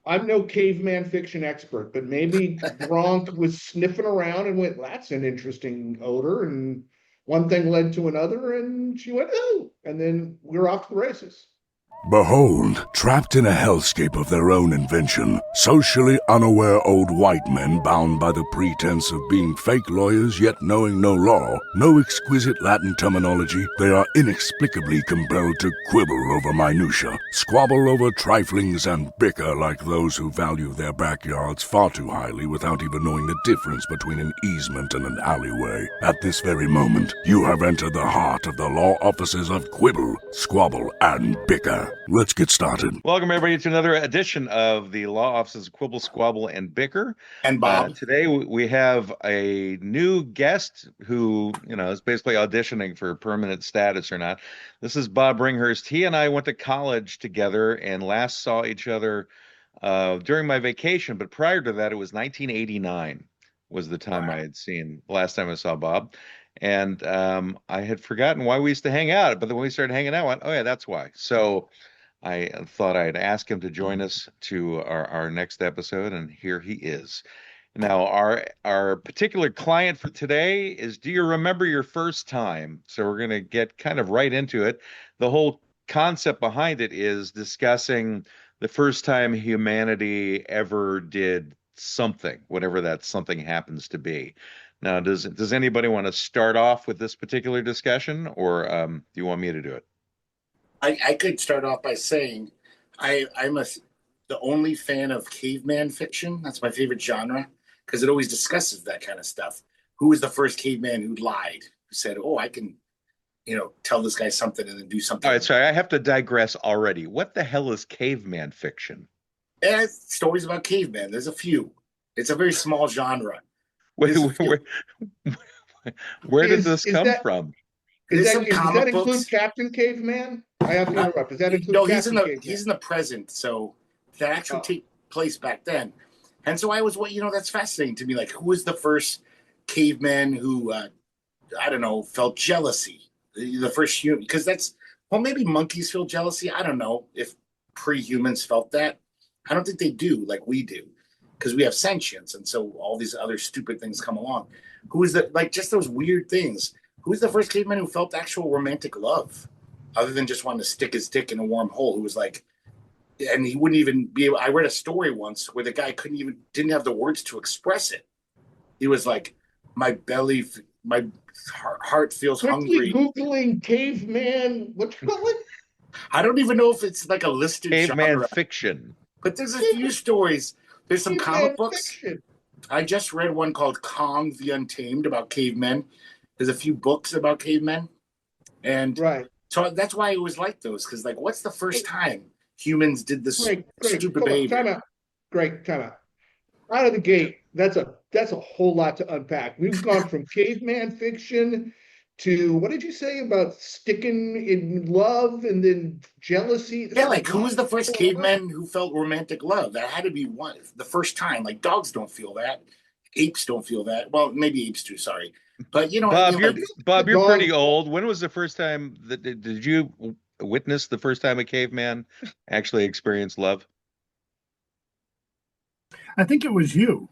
I'm no caveman fiction expert, but maybe Gronk was sniffing around and went, "That's an interesting odor," and one thing led to another, and she went, "Oh," and then we're off to the races. Behold, trapped in a hellscape of their own invention, socially unaware old white men bound by the pretense of being fake lawyers yet knowing no law, no exquisite Latin terminology, they are inexplicably compelled to quibble over minutia, squabble over triflings, and bicker like those who value their backyards far too highly without even knowing the difference between an easement and an alleyway. At this very moment, you have entered the heart of the law offices of Quibble, Squabble, and Bicker. Let's get started. Welcome, everybody, to another edition of the Law Offices of Quibble, Squabble, and Bicker. And Bob. Today we have a new guest who, is basically auditioning for permanent status or not. This is Bob Bringhurst. He and I went to college together and last saw each other during my vacation. But prior to that, it was 1989 was the time I had seen, last time I saw Bob. And I had forgotten why we used to hang out. But then when we started hanging out, I went, oh, yeah, that's why. So I thought I'd ask him to join us to our next episode, and here he is. Now, our particular client for today is, do you remember your first time? So we're going to get kind of right into it. The whole concept behind it is discussing the first time humanity ever did something, whatever that something happens to be. Now, does anybody want to start off with this particular discussion, or do you want me to do it? I could start off by saying I'm the only fan of caveman fiction. That's my favorite genre because it always discusses that kind of stuff. Who was the first caveman who lied? Who said, "Oh, I can, tell this guy something and then do something." All right, sorry, I have to digress already. What the hell is caveman fiction? Stories about cavemen. There's a few. It's a very small genre. Where did this come from? Does that include Captain Caveman? I have to interrupt. Does that include Captain Caveman? He's in the present, so that actually take place back then. And so I was, that's fascinating to me. Like, who was the first caveman who, felt jealousy? The first human, because maybe monkeys feel jealousy. I don't know if pre-humans felt that. I don't think they do like we do, because we have sentience, and so all these other stupid things come along. Who is just those weird things? Who's the first caveman who felt actual romantic love, other than just wanting to stick his dick in a warm hole? Who was like, and he wouldn't even be able. I read a story once where the guy didn't have the words to express it. He was like, my heart feels hungry. Googling caveman. What you call it? I don't even know if it's like a listed caveman genre. Fiction. But there's a few stories. There's some comic books. Fiction. I just read one called Kong the Untamed about cavemen. There's a few books about cavemen. And so that's why I always like those, because what's the first time humans did this stupid behavior? Time out. Out of the gate, that's a whole lot to unpack. We've gone from caveman fiction to, what did you say about sticking in love and then jealousy? Yeah, who was the first caveman who felt romantic love? That had to be the first time. Like, dogs don't feel that. Apes don't feel that. Well, maybe apes do, sorry. But, Bob, you're pretty old. When was the first time did you witness the first time a caveman actually experienced love? I think it was you.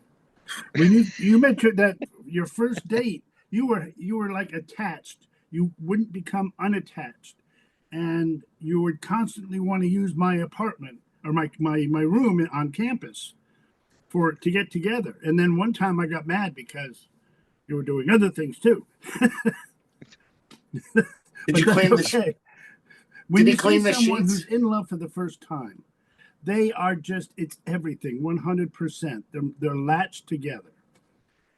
When you mentioned that your first date, you were like attached. You wouldn't become unattached, and you would constantly want to use my apartment or my room on campus to get together. And then one time I got mad because you were doing other things too. Did you claim the shit? When you see someone who's in love for the first time, they are it's everything, 100%. They're latched together.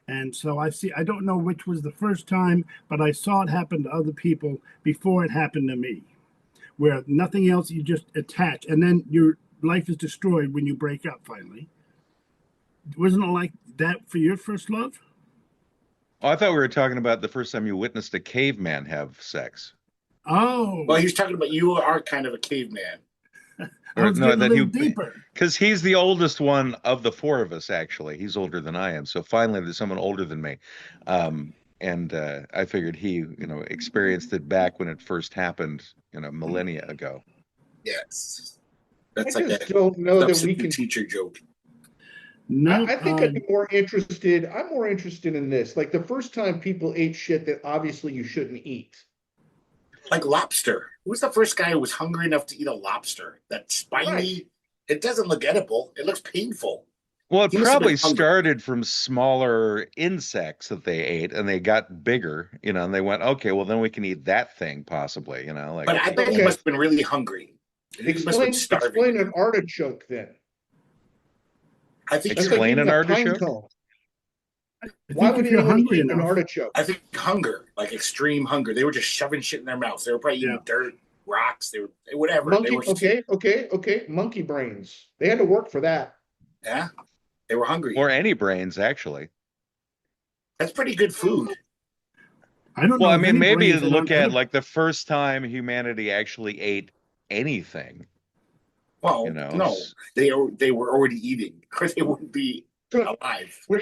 And so I don't know which was the first time, but I saw it happen to other people before it happened to me, where nothing else, you just attach, and then your life is destroyed when you break up finally. Wasn't it like that for your first love? Oh, I thought we were talking about the first time you witnessed a caveman have sex. Oh. Well, he was talking about you are kind of a caveman. Deeper. Because he's the oldest one of the four of us, actually. He's older than I am. So finally, there's someone older than me. And I figured he, experienced it back when it first happened, millennia ago. Yes. I That's like just a don't know that we substitute can. teacher joke. No, I think I'd be more interested. I'm more interested in this. Like the first time people ate shit that obviously you shouldn't eat. Like lobster. Who was the first guy who was hungry enough to eat a lobster? That spiny. Right. It doesn't look edible. It looks painful. Well, it He must have been probably hungry. started from smaller insects that they ate and they got bigger, and they went, okay, well, then we can eat that thing possibly, like, But I bet he Okay. must have been really hungry. He must have been starving. Explain an artichoke then. I think That's like Explain eating an a pine artichoke? cone. I Why think would if you're anyone hungry eat an enough, artichoke? I think hunger, like extreme hunger. They were just shoving shit in their mouths. They were probably eating dirt, rocks. They were whatever. They Monkey. were Okay. Monkey brains. They had to work for that. yeah. They were hungry. Or any brains, actually. That's pretty good food. I don't Well, know. I of mean, any maybe brains that look aren't at edible. like the first time humanity actually ate anything, Well, no, they were already eating, or they wouldn't be alive. We're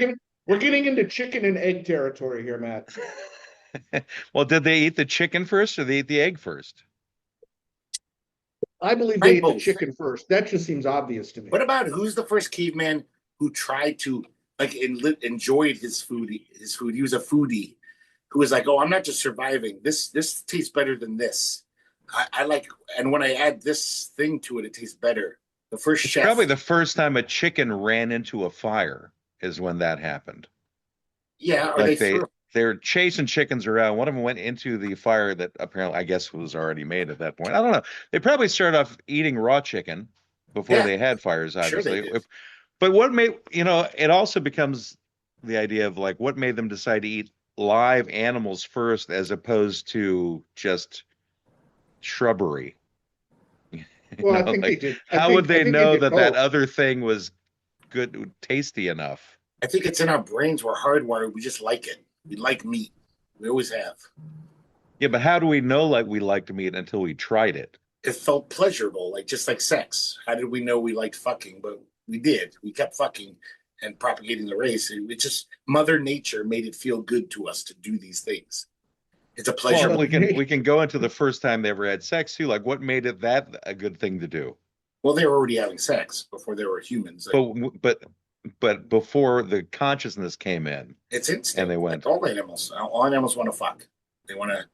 getting into chicken and egg territory here, Matt. Well, did they eat the chicken first or they eat the egg first? I believe Right, they ate the both. chicken first. That just seems obvious to me. What about who's the first caveman who tried to like enjoyed his food? He was a foodie who was like, "Oh, I'm not just surviving. This tastes better than this. I like, and when I add this thing to it, it tastes better." The first chef. Probably the first time a chicken ran into a fire is when that happened. Yeah, or Like they threw. they're chasing chickens around. One of them went into the fire that apparently, I guess, was already made at that point. I don't know. They probably started off eating raw chicken before they had fires, Sure they obviously. did. But what made, it also becomes the idea of like what made them decide to eat live animals first as opposed to just shrubbery. Well, I think they did. How would they I think know did that both. other thing was good, tasty enough? I think it's in our brains. We're hardwired. We just like it. We like meat. We always have. Yeah, but how do we know like we liked meat until we tried it? It felt pleasurable, just like sex. How did we know we liked fucking? But we did. We kept fucking and propagating the race. It just Mother Nature made it feel good to us to do these things. It's a pleasure. Well, we can go into the first time they ever had sex too. Like, what made it that a good thing to do? Well, they were already having sex before they were humans. But before the consciousness came in, it's instinct. And they went. Like all animals want to fuck. They want to,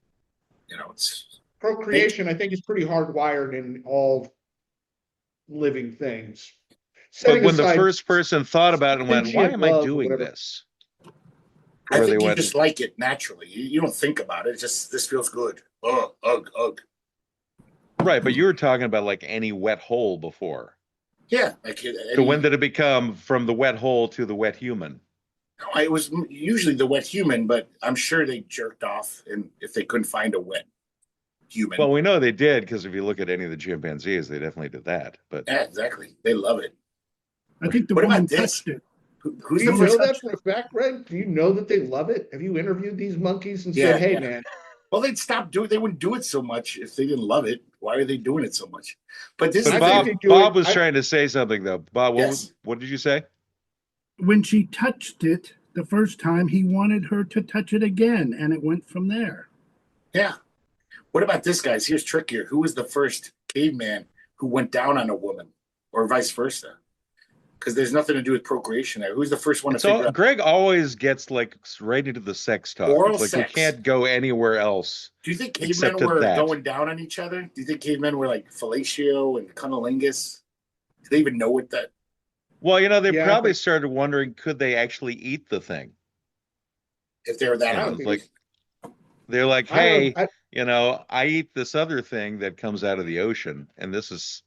it's Procreation. I think is pretty hardwired in all living things. But when the first person thought about it and went, "Why am I doing this?" I think you just like it naturally. You don't think about it. It's just this feels good. Ugh, ugh, ugh. Right, but you were talking about like any wet hole before. Yeah, So when did it become from the wet hole to the wet human? No, it was usually the wet human, but I'm sure they jerked off, and if they couldn't find a wet human. Well, we know they did because if you look at any of the chimpanzees, they definitely did that. But yeah, exactly, they love it. I think the What woman about this? touched it. Who's Do you the know first? that for a fact, Greg? Do you know that they love it? Have you interviewed these monkeys and said, "Hey, man"? Well, they'd stop doing. They wouldn't do it so much if they didn't love it. Why are they doing it so much? But this But is Bob was trying to say something though. Bob, Yes. what did you say? When she touched it the first time, he wanted her to touch it again, and it went from there. Yeah. What about this, guys? Here's trickier. Who was the first caveman who went down on a woman, or vice versa? Because there's nothing to do with procreation there. Who's the first one to figure out? Greg always gets like right into the sex talk. Oral it's like sex. you can't go anywhere else. Do you think except cavemen at were that. going down on each other? Do you think cavemen were like fellatio and cunnilingus? Do they even know what that? Well, they Yeah, probably started wondering, could they actually eat the thing? If they were that You know, hungry? like they're like, I hey, don't- I eat this other thing that comes out of the ocean, and this is,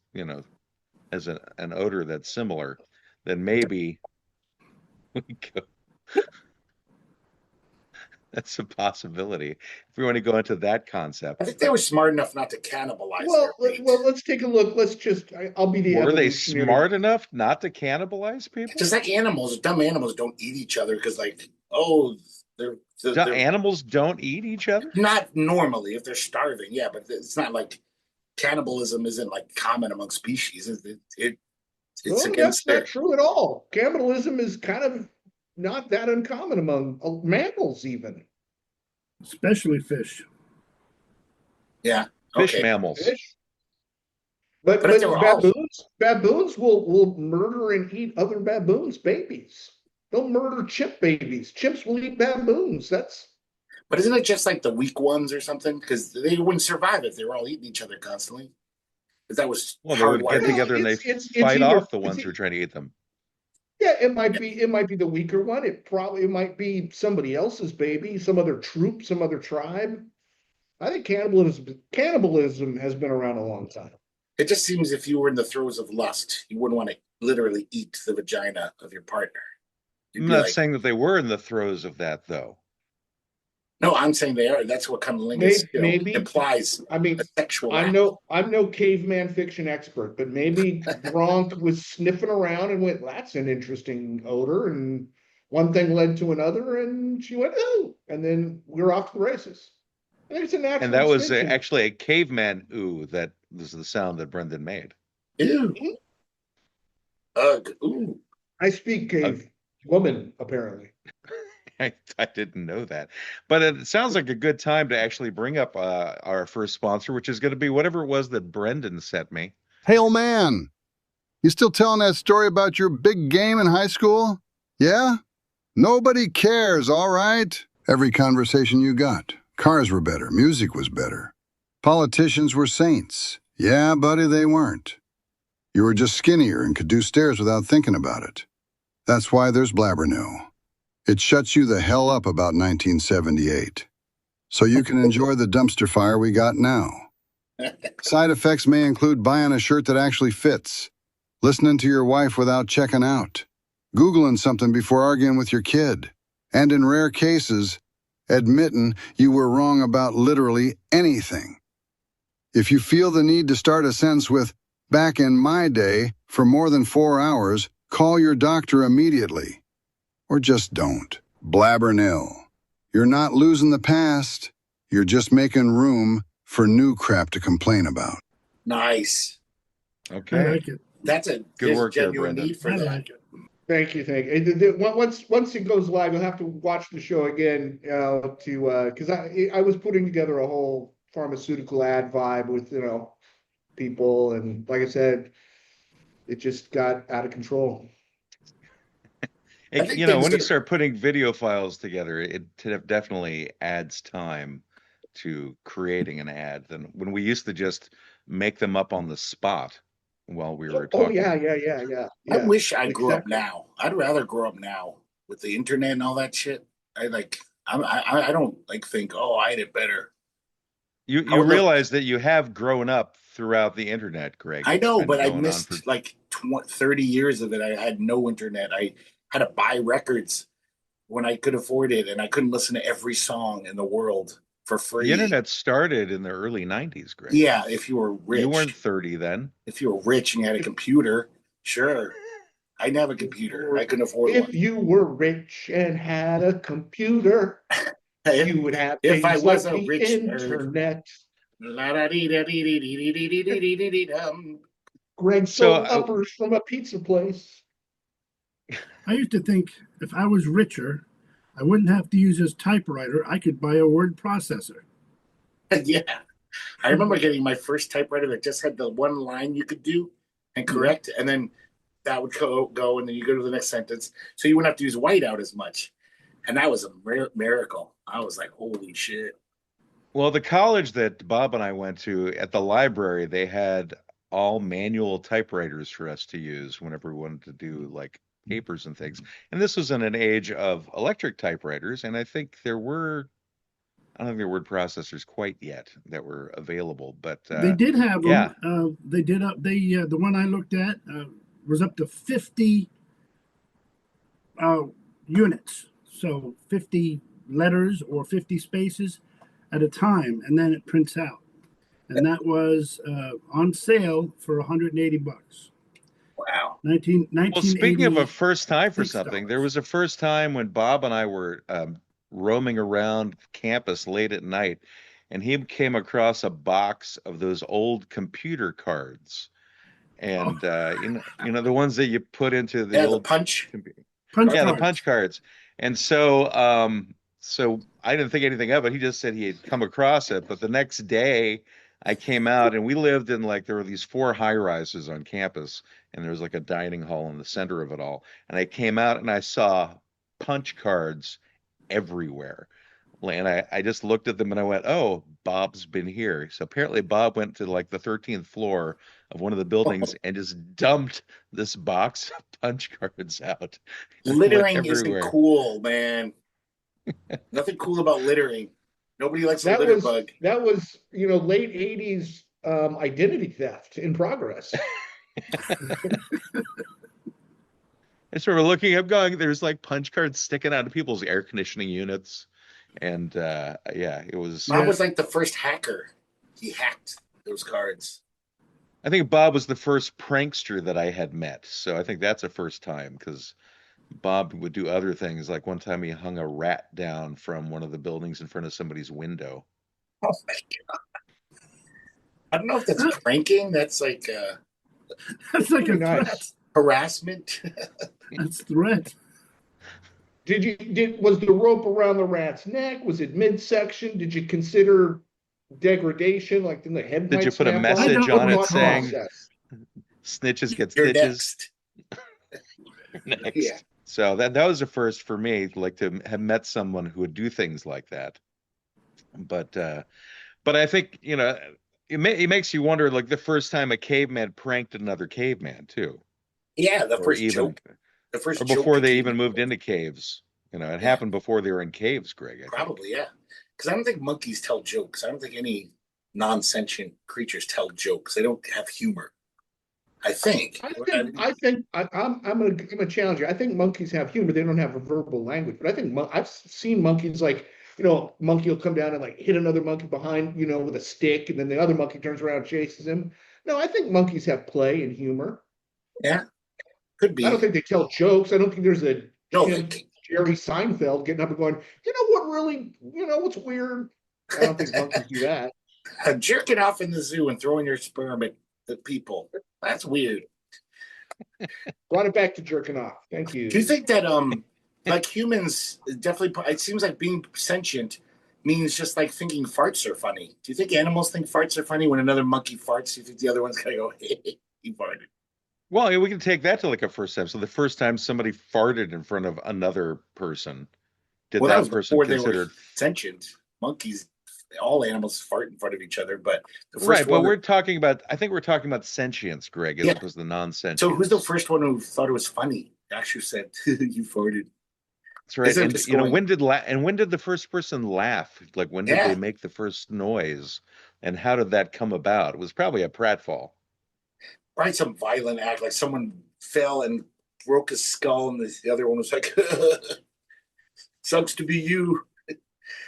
has an odor that's similar. Then maybe we go. That's a possibility. If we want to go into that concept. I think they were smart enough not to cannibalize Well, their meat. let's take a look. I'll be the Were they evolutionary. smart enough not to cannibalize people? Just like animals, dumb animals don't eat each other because, they're Animals don't eat each other? not normally if they're starving. Yeah, but it's not like cannibalism isn't like common among species. It's Well, against that's their. not true at all. Cannibalism is kind of not that uncommon among mammals, even. Especially fish. Yeah. Fish Okay. mammals. Fish. But But if they were all, baboons will murder and eat other baboons' babies. They'll murder chimp babies. Chimps will eat baboons. That's but isn't it just like the weak ones or something? Because they wouldn't survive if they were all eating each other constantly. Because that was Well, they would get hardwired. no, together and they it's fight either off the ones who are trying to eat them. yeah, it might be the weaker one. It might be somebody else's baby, some other troop, some other tribe. I think cannibalism has been around a long time. It just seems if you were in the throes of lust, you wouldn't want to literally eat the vagina of your partner. You'd I'm be not like, saying that they were in the throes of that, though. no, I'm saying they are. That's what cunnilingus, Maybe implies I mean a sexual act. I'm no caveman fiction expert, but maybe Gronk was sniffing around and went, "That's an interesting odor," and one thing led to another, and she went, "Ooh," and then we're off to the races. I think it's a And natural that was extension. actually a caveman ooh that was the sound that Brendan made. Ew. Mhm. Ugh. Ooh. I speak cave woman, apparently. I didn't know that. But it sounds like a good time to actually bring up our first sponsor, which is going to be whatever it was that Brendan sent me. Hey, old man, you still telling that story about your big game in high school? Yeah? Nobody cares, all right? Every conversation you got. Cars were better, music was better. Politicians were saints. Yeah, buddy, they weren't. You were just skinnier and could do stairs without thinking about it. That's why there's Blabbernew. It shuts you the hell up about 1978. So you can enjoy the dumpster fire we got now. Side effects may include buying a shirt that actually fits, listening to your wife without checking out, Googling something before arguing with your kid, and in rare cases, admitting you were wrong about literally anything. If you feel the need to start a sentence with, "back in my day," for more than 4 hours, call your doctor immediately. Or just don't. Blabber nil. You're not losing the past. You're just making room for new crap to complain about. Nice. Okay. I like it. That's a Good work here, genuine Brendan. need for I that. like it. Thank you, thank you. Once it goes live, you'll have to watch the show again to because I was putting together a whole pharmaceutical ad vibe with people, and like I said, it just got out of control. I think things When you are- start putting video files together, definitely adds time to creating an ad than when we used to just make them up on the spot while we were Oh talking. I wish I grew up exactly. now. I'd rather grow up now with the internet and all that shit. I don't like think, oh, I had it better. I You would love- realize that you have grown up throughout the internet, Greg. I It's know, been but I going on missed for like 30 years of it. I had no internet. I had to buy records when I could afford it, and I couldn't listen to every song in the world for free. the internet started in the early 90s, Greg. Yeah, if you were rich. You weren't 30 then. If you were rich and you had a computer, sure. I didn't have a computer. I couldn't afford If one. you were rich and had a computer, you would have If things I was like a the rich internet. nerd. Greg So, sold uppers from a pizza place. I used to think if I was richer, I wouldn't have to use his typewriter. I could buy a word processor. Yeah. I remember getting my first typewriter that just had the one line you could do and correct, and then that would go, and then you go to the next sentence. So you wouldn't have to use whiteout as much. And that was a miracle. I was like, holy shit. well, the college that Bob and I went to at the library, they had all manual typewriters for us to use whenever we wanted to do like papers and things. And this was in an age of electric typewriters, and I don't think there were word processors quite yet that were available, but They did have them. yeah. The one I looked at was up to 50 units, so 50 letters or 50 spaces at a time, and then it prints out. And that was on sale for $180. Wow. 1980. Well, speaking of a first time for $6. something, there was a first time when Bob and I were roaming around campus late at night, and he came across a box of those old computer cards, and the ones that you put into the Yeah, old the punch. punch yeah, the cards. punch cards. And so I didn't think anything of it. He just said he had come across it, but the next day I came out and we lived in like there were these 4 high-rises on campus, and there was like a dining hall in the center of it all. And I came out and I saw punch cards everywhere. And I just looked at them and I went, "Oh, Bob's been here." So apparently Bob went to like the 13th floor of one of the buildings and just dumped this box of punch cards out. It went Littering isn't everywhere. cool, man. Nothing cool about littering. Nobody likes a That litter was bug. that was late '80s identity theft in progress. I sort of looking up, going, there's like punch cards sticking out of people's air conditioning units. And yeah, it was. Bob was like the first hacker. He hacked those cards. I think Bob was the first prankster that I had met. So I think that's a first time because Bob would do other things. Like one time he hung a rat down from one of the buildings in front of somebody's window. Oh my God. I don't know if that's pranking. That's like That's like a Nice. threat. harassment. That's threat. Was the rope around the rat's neck? Was it midsection? Did you consider degradation? Like, didn't the head Did you might put a snap off? message What on it thought saying process? snitches get You're stitches? next. Next. Yeah. So that was a first for me, like to have met someone who would do things like that. But I think, it makes you wonder, like the first time a caveman pranked another caveman too. Yeah, the Or first even joke. The first or joke before they became- even moved into caves. It Yeah. happened before they were in caves, Greg. I think. Probably, yeah. Because I don't think monkeys tell jokes. I don't think any non-sentient creatures tell jokes. They don't have humor. I think. I'm gonna challenge you. I think monkeys have humor. They don't have a verbal language, but I think I've seen monkeys like monkey will come down and like hit another monkey behind with a stick, and then the other monkey turns around and chases him. No, I think monkeys have play and humor. Yeah, could be. I don't think they tell jokes. I don't think there's a No, Jerry Seinfeld getting up and going, what really, what's weird? I don't think monkeys do that. jerking off in the zoo and throwing your sperm at the people. That's weird. Brought it back to jerking off. Thank you. Do you think that like humans definitely it seems like being sentient means just like thinking farts are funny. Do you think animals think farts are funny when another monkey farts? Do you think the other one's gonna go, hey, he farted? Well, we can take that to like a first time. So the first time somebody farted in front of another person, did Well, that was that person before they consider were sentient. Monkeys, all animals fart in front of each other, but the first right? But one, I think we're talking about sentience, Greg, as Yeah. opposed to non-sentience. so who's the first one who thought it was funny? Actually said, you farted. That's right. Isn't And just you know, going- when did the first person laugh? Like when did Yeah. they make the first noise? And how did that come about? It was probably a pratfall. Probably some violent act, like someone fell and broke his skull, and the other one was like, sucks to be you.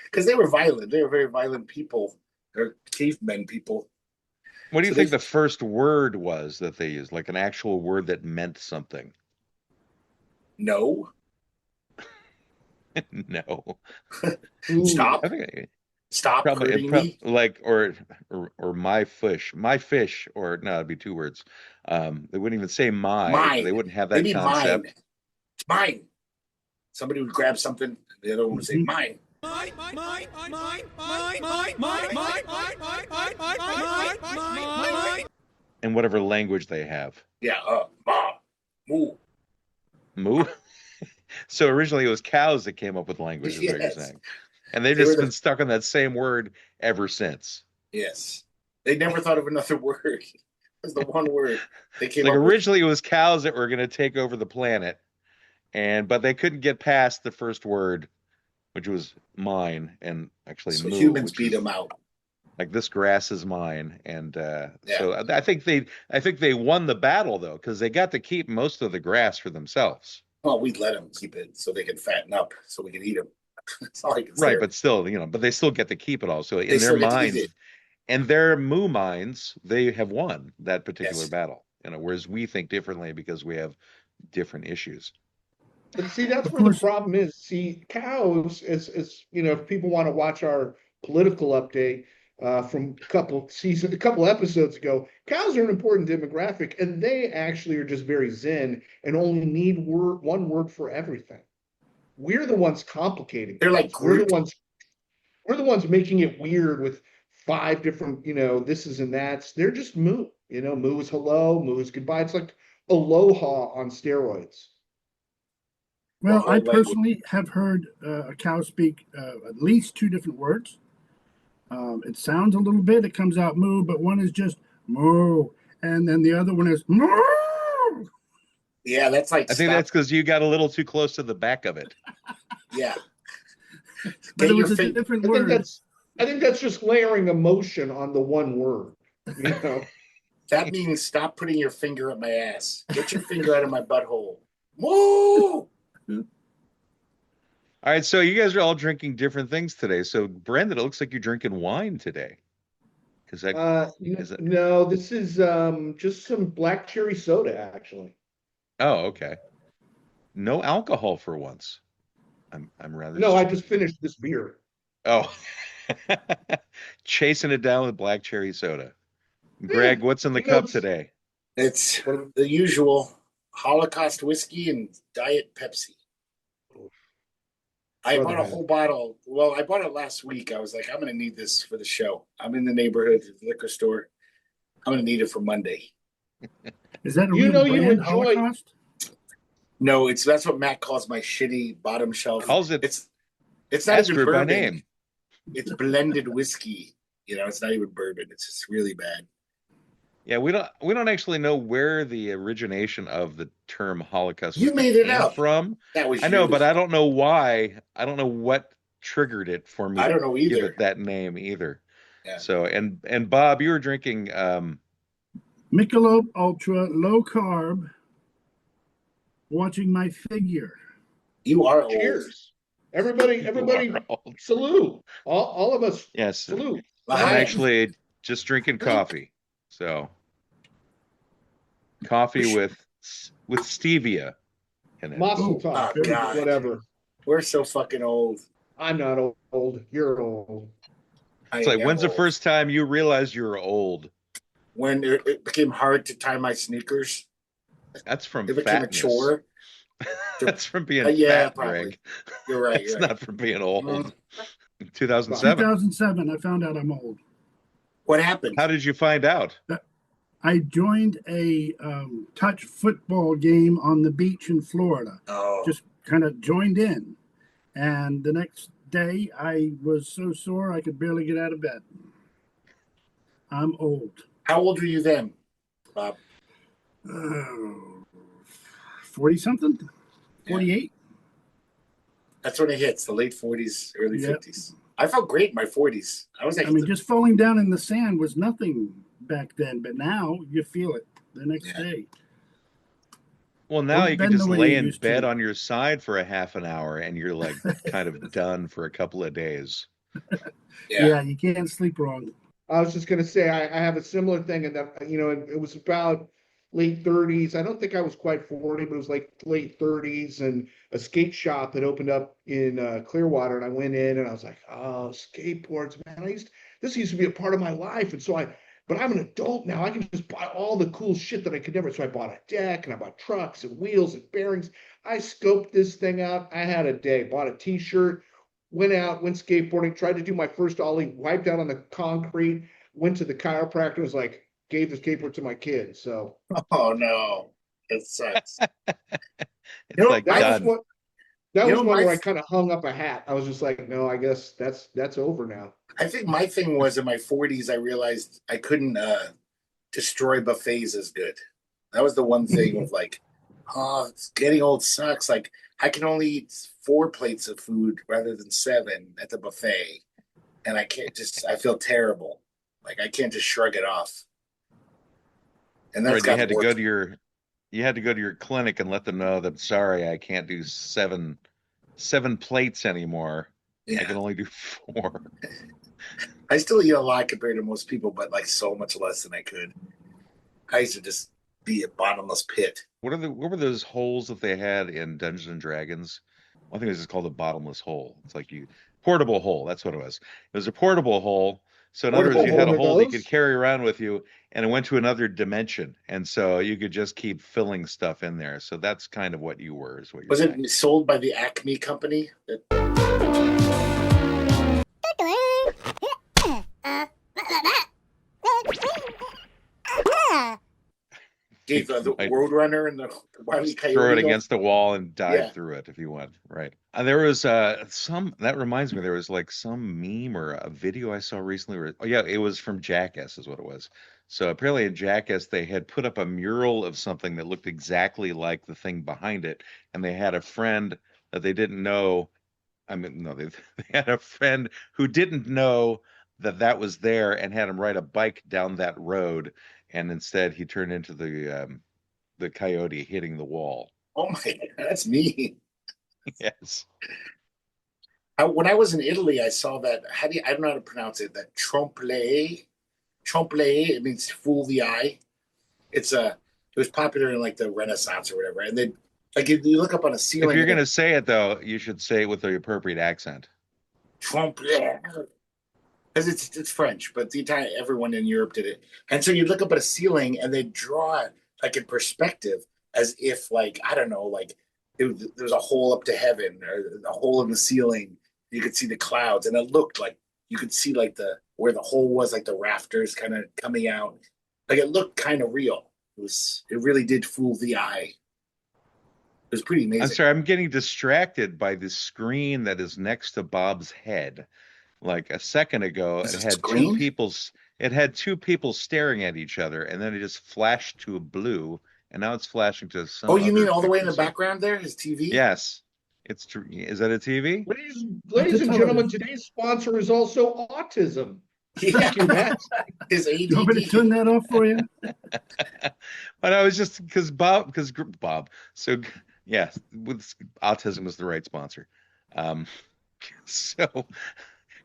Because they were violent. They were very violent people. They're cavemen people. What do you So think they- the first word was that they used? Like an actual word that meant something? No. No. Ooh, Stop. I think Stop probably hurting me. like or my fish, or no, it'd be 2 words. They wouldn't even say my. Mine. They wouldn't have that Maybe concept. mine. It's mine. Somebody would grab something, the other one would say, mine. In whatever language they have. Yeah, mom, moo. Moo. So originally it was cows that came up with language, is what you're Yes. saying. And they've They just were been stuck on that same word ever since. Yes. They never thought of another word. It was the one word they came Like up with. originally it was cows that were going to take over the planet, but they couldn't get past the first word, which was mine, and actually So moo, humans which beat is them out. like this grass is mine. And so I think they won the battle though, because they got to keep most of the grass for themselves. Well, we'd let them keep it so they could fatten up, so we could eat them. That's all I can say. Right, but still, but they still get to keep it all. So in They their still get to eat minds, it. and their moo minds, they have won that particular Yes. battle. Whereas we think differently because we have different issues. But see, that's Of where the course. problem is. See, cows, as if people want to watch our political update from a couple episodes ago, cows are an important demographic, and they actually are just very zen and only need one word for everything. We're the ones complicating They're like things. We're the Groot. ones making it weird with 5 different, this is and that's. They're just moo. Moo is hello, moo is goodbye. It's like aloha on steroids. Well, I personally have heard a cow speak at least 2 different words. It sounds a little bit, it comes out moo, but one is just moo, and then the other one is moo. Yeah, that's like. I think that's because you got a little too close to the back of it. Yeah. But it was a different word. I think that's just layering emotion on the one word. That means stop putting your finger up my ass. Get your finger out of my butthole. Moo! All right, so you guys are all drinking different things today. So, Brendan, it looks like you're drinking wine today. Is that? No, this is just some black cherry soda, actually. Oh, okay. No alcohol for once. I'm rather. No, I just finished this beer. Oh, chasing it down with black cherry soda. Greg, what's in the cup today? It's the usual Holocaust whiskey and Diet Pepsi. I bought a whole bottle. Well, I bought it last week. I was like, I'm going to need this for the show. I'm in the neighborhood liquor store. I'm going to need it for Monday. Is that a real brand, Holocaust? No, that's what Matt calls my shitty bottom shelf. Calls it. It's not even bourbon. By name. It's blended whiskey. It's not even bourbon. It's just really bad. Yeah, we don't actually know where the origination of the term Holocaust you made it came up from. That was I know, but I don't know why. I don't know what triggered it for me. I don't know either. Give it that name either. Yeah. So and Bob, you were drinking Michelob Ultra, low carb. Watching my figure. You are old. Cheers. Everybody, salute. All of us. Yes. Salute. I'm actually just drinking coffee. So coffee with stevia in it. Mazel tov. God. Whatever. We're so fucking old. I'm not old. You're old. It's like, when's the first time you realized you were old? When it became hard to tie my sneakers. That's from it became fatness. A chore. That's from being fat, probably. Greg. You're right. It's not from being old. 2007. 2007, I found out I'm old. What happened? How did you find out? I joined a touch football game on the beach in Florida. Oh. Just kind of joined in. And the next day, I was so sore I could barely get out of bed. I'm old. How old were you then, Bob? 40-something? 48? Yeah. That's when it hits, the late 40s, early 50s. I felt great in my 40s. Just falling down in the sand was nothing back then, but now you feel it the next day. Well, now you can just lay in bed on your side for a half an hour and you're like kind of done for a couple of days. Yeah, you can't sleep wrong. I was just going to say, I have a similar thing in that, it was about late 30s. I don't think I was quite 40, but it was like late 30s, and a skate shop had opened up in Clearwater, and I went in and I was like, oh, skateboards, man. This used to be a part of my life. And so but I'm an adult now. I can just buy all the cool shit that I could never. So I bought a deck and I bought trucks and wheels and bearings. I scoped this thing out. I had a day, bought a t-shirt, went skateboarding, tried to do my first ollie, wiped out on the concrete, went to the chiropractor, was like, gave the skateboard to my kid. So. Oh no, it sucks. That was one where I kind of hung up a hat. I was just like, no, I guess that's over now. I think my thing was in my 40s, I realized I couldn't destroy buffets as good. That was the one thing of like, oh, getting old sucks. Like I can only eat 4 plates of food rather than 7 at the buffet. And I feel terrible. Like I can't just shrug it off. And that's you had to go to your clinic and let them know that, sorry, I can't do seven plates anymore. Yeah. I can only do 4. I still eat a lot compared to most people, but like so much less than I could. I used to just be a bottomless pit. What were those holes that they had in Dungeons and Dragons? I think it was just called a bottomless hole. It's like portable hole. That's what it was. It was a portable hole. So in other words, you had a hole that you could carry around with you, and it went to another dimension, and so you could just keep filling stuff in there. So that's kind of what you were. Is what you're saying. It sold by the Acme company? gave the Roadrunner and the Wile E. Coyote. Throw it against the wall and dive Yeah. through it if you want. Right. There was that reminds me, there was like some meme or a video I saw recently where, oh yeah, it was from Jackass is what it was. So apparently in Jackass they had put up a mural of something that looked exactly like the thing behind it, and they had a friend that they didn't know. I mean, no, they had a friend who didn't know that that was there and had him ride a bike down that road, and instead he turned into the coyote hitting the wall. Oh my God, that's me. Yes. When I was in Italy, I saw that. I don't know how to pronounce it. That trompe l'oeil. It means fool the eye. It was popular in like the Renaissance or whatever. And then like you look up on a ceiling. If you're gonna say it though, you should say it with the appropriate accent. Trompe l'oeil. Because it's French, but everyone in Europe did it. And so you look up at a ceiling and they draw it like in perspective, as if like, I don't know, like there was a hole up to heaven or a hole in the ceiling. You could see the clouds, and it looked like you could see like where the hole was, like the rafters kind of coming out. Like it looked kind of real. It really did fool the eye. It was pretty amazing. I'm sorry, I'm getting distracted by the screen that is next to Bob's head. Like a second ago, it had two people staring at each other, and then it just flashed to a blue, and now it's flashing to some. Oh, you mean all the way in the background there, his TV? Yes. It's true. Is that a TV? Ladies and gentlemen, today's sponsor is also autism. Thank you, Matt. His ADD. You want me to turn that off for you? But I was just because Bob. So yeah, with autism was the right sponsor. So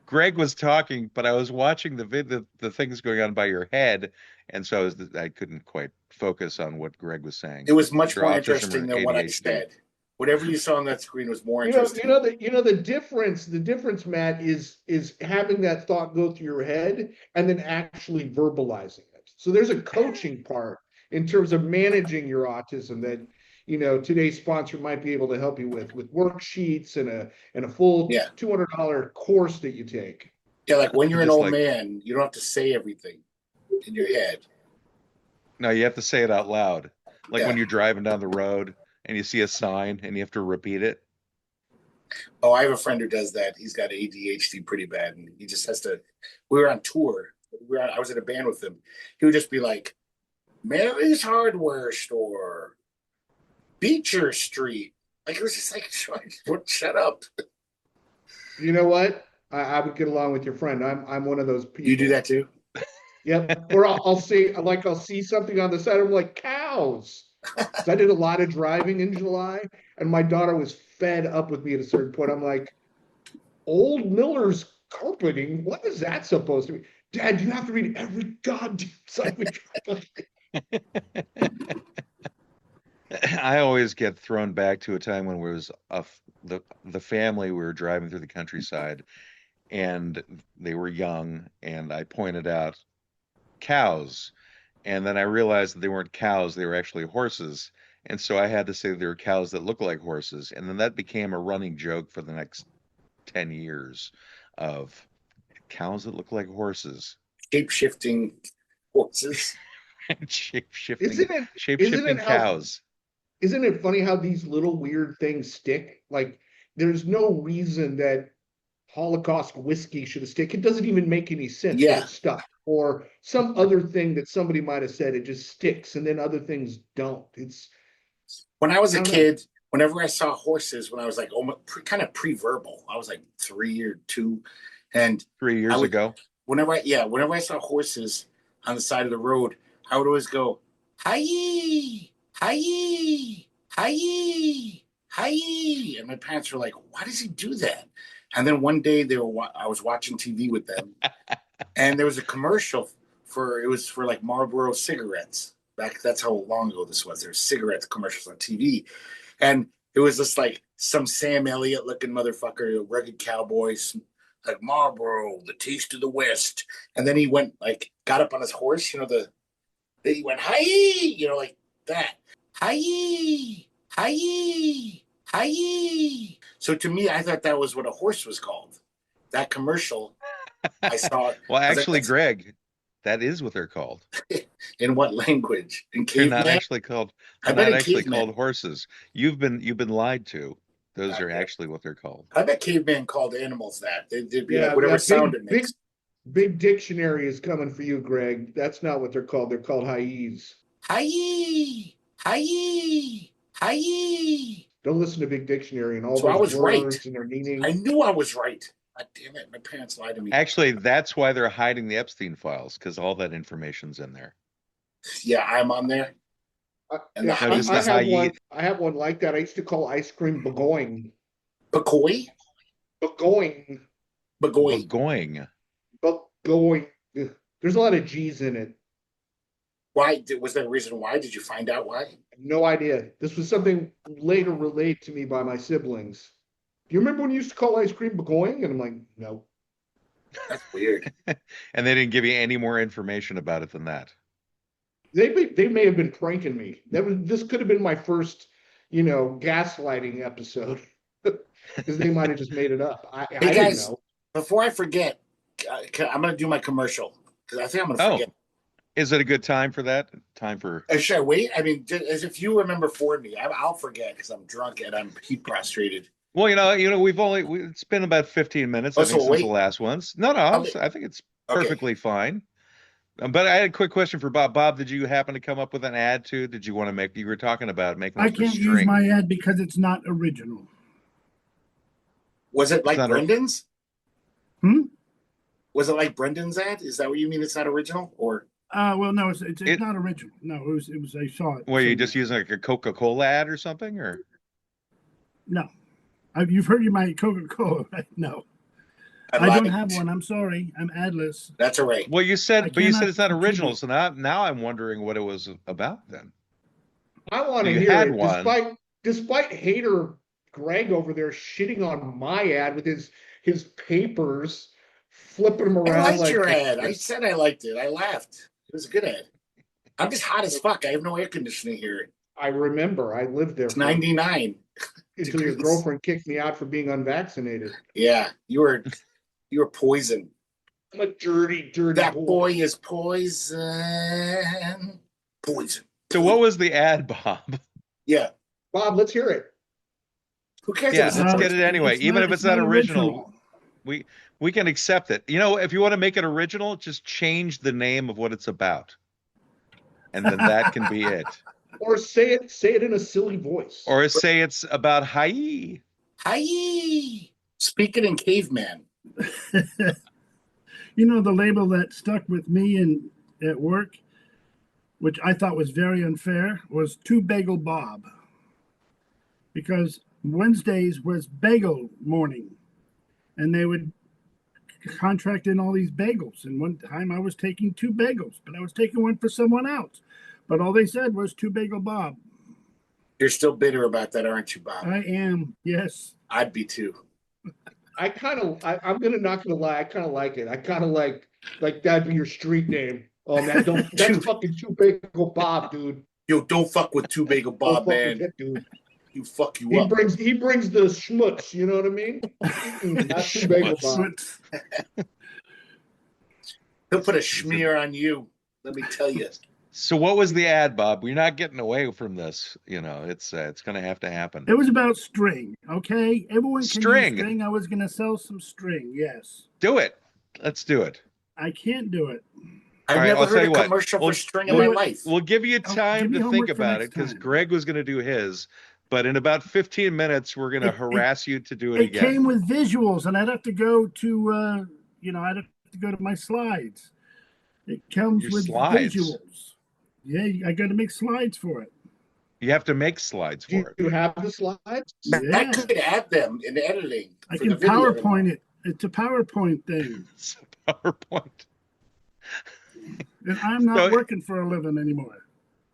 Greg was talking, but I was watching the things going on by your head, and so I couldn't quite focus on what Greg was saying. It was much more interesting than what I said. Whatever you saw on that screen was more interesting. The difference, Matt, is having that thought go through your head and then actually verbalizing it. So there's a coaching part in terms of managing your autism that today's sponsor might be able to help you with worksheets and a full $200 course that you take. Yeah, like when you're an old man, you don't have to say everything in your head. No, you have to say it out loud. Like when you're driving down the road and you see a sign and you have to repeat it. Oh, I have a friend who does that. He's got ADHD pretty bad, and he just has to. We were on tour. I was in a band with him. He would just be like, "Mary's Hardware Store, Beecher Street." Like it was just like, shut up. You know what? I would get along with your friend. I'm one of those people. You do that too? Yep. Or I'll see something on the side. I'm like, cows. So I did a lot of driving in July, and my daughter was fed up with me at a certain point. I'm like, Old Miller's Carpeting? What is that supposed to be? Dad, you have to read every goddamn side of I always get thrown back to a time when we was the family, we were driving through the countryside, and they were young, and I pointed out cows. And then I realized that they weren't cows, they were actually horses. And so I had to say there were cows that look like horses. And then that became a running joke for the next 10 years of cows that look like horses. Shape-shifting horses. Shape-shifting cows. Isn't it funny how these little weird things stick? Like, there's no reason that Holocaust whiskey should have stick. It doesn't even make any sense. Yeah. Stuff. Or some other thing that somebody might have said, it just sticks, and then other things don't. It's when I was a kid, whenever I saw horses, when I was like kind of pre-verbal, I was like 3 or 2, and 3 years ago. Whenever I saw horses on the side of the road, I would always go, "Hi-yi, hi-yi, hi-yi, hi-yi," and my parents were like, "Why does he do that?" And then one day I was watching TV with them. And there was a commercial for like Marlboro cigarettes. That's how long ago this was. There's cigarette commercials on TV. And it was just like some Sam Elliott looking motherfucker, a rugged cowboy, like Marlboro, the taste of the West. And then he got up on his horse, he went, "Hi-yi," like that. "Hi-yi, hi-yi, hi-yi." So to me, I thought that was what a horse was called. That commercial I saw. Well, actually, Greg, That is what they're called. In what language? In They're not caveman? actually called. I They're bet not in actually caveman. called horses. You've been lied to. Those are Yeah. actually what they're called. I bet caveman called animals that. They'd be like Yeah, whatever yeah, sound it makes. big dictionary is coming for you, Greg. That's not what they're called. They're called hyes. Hi-yee! Hi-yee! Hi-yee! Don't listen to Big Dictionary and all So I those was right. words and their meaning. I knew I was right. God damn it. My parents lied to me. Actually, that's why they're hiding the Epstein files, because all that information's in there. Yeah, I'm on there. And Yeah, No, just I the have hyena. one. I have one like that. I used to call ice cream bagoing. Bagoy? Bagoing. Bagoy. Going. Bagoing. There's a lot of G's in it. Why? Was there a reason why? Did you find out why? No idea. This was something later relayed to me by my siblings. Do you remember when you used to call ice cream bagoing? And I'm like, no. That's weird. And they didn't give you any more information about it than that. They may have been pranking me. This could have been my first, gaslighting episode. Because they might have just made it up. I Hey didn't guys, know. before I forget, I'm going to do my commercial because I think I'm going to forget. Is it a good time for that? Time for. Should I wait? I mean, as if you remember for me, I'll forget because I'm drunk and I'm heat prostrated. Well, it's been about 15 minutes Oh, I think, so since wait. the last ones. No, Okay. I think it's Okay. perfectly fine. But I had a quick question for Bob. Bob, did you happen to come up with an ad too? Did you want to make? You were talking about making. I One for can't use string. my ad because it's not original. Was it like not a- Brendan's? Hmm? Was it like Brendan's ad? Is that what you mean? It's not original, or Well, no, it's not original. No, it was. I saw it. Were you somewhere. just using like a Coca-Cola ad or something, or? No, you've heard my Coca-Cola, right? No, I don't have one. I'm sorry. I'm adless. That's all right. Well, you said it's not original. contribute. So now I'm wondering what it was about then. I want to You hear had it. one. Despite hater Greg over there shitting on my ad with his papers, flipping them I around liked your ad. I said I liked it. I laughed. It was a good ad. I'm just hot as fuck. I have no air conditioning here. I remember. I lived there It's 99 until your girlfriend kicked me out for being unvaccinated. Yeah, you were poison. I'm a dirty That boy. boy is poison. Poison. So what was the ad, Bob? Yeah. Bob, let's hear it. Who cares? Yeah, if let's it's get it anyway. Even if it's not original, we can accept it. If you want to make it original, just change the name of what it's about, and then that can be it. Or say it in a silly voice. Or say it's about hi. Hi. Speaking in caveman. The label that stuck with me at work, which I thought was very unfair, was Two Bagel Bob, because Wednesdays was bagel morning, and they would contract in all these bagels. And one time I was taking 2 bagels, but I was taking one for someone else. But all they said was Two Bagel Bob. You're still bitter about that, aren't you, Bob? I am, yes. I'd be too. I'm not gonna lie, I kind of like it. I kind of like that'd be your street name. Oh man, that's fucking Two Bagel Bob, dude. Yo, don't fuck with Two Bagel Bob, man. That dude. You fuck you up. He brings the schmutz, you know what I mean? Not Two Bagel Bob. He'll put a schmear on you. Let me tell you. So what was the ad, Bob? We're not getting away from this. It's going to have to happen. It was about string, okay? Everyone can String. use string. I was going to sell some string, yes. Do it. Let's do it. I can't do it. I've All right, never I'll tell heard you a what. commercial for string in We'll- my life. We'll give you give time me to homework think for about next it because time. Greg was going to do his, but in about 15 minutes we're going to harass you to do it It again. came with visuals, and I'd have to go to, I'd have to go to my slides. It comes Your with slides? visuals. Yeah, I got to make slides for it. You have to make slides Do for it. you have the slides? Yeah. I could add them in editing. I for can the video. PowerPoint it. It's a PowerPoint thing. It's a PowerPoint. And I'm not working for a living anymore.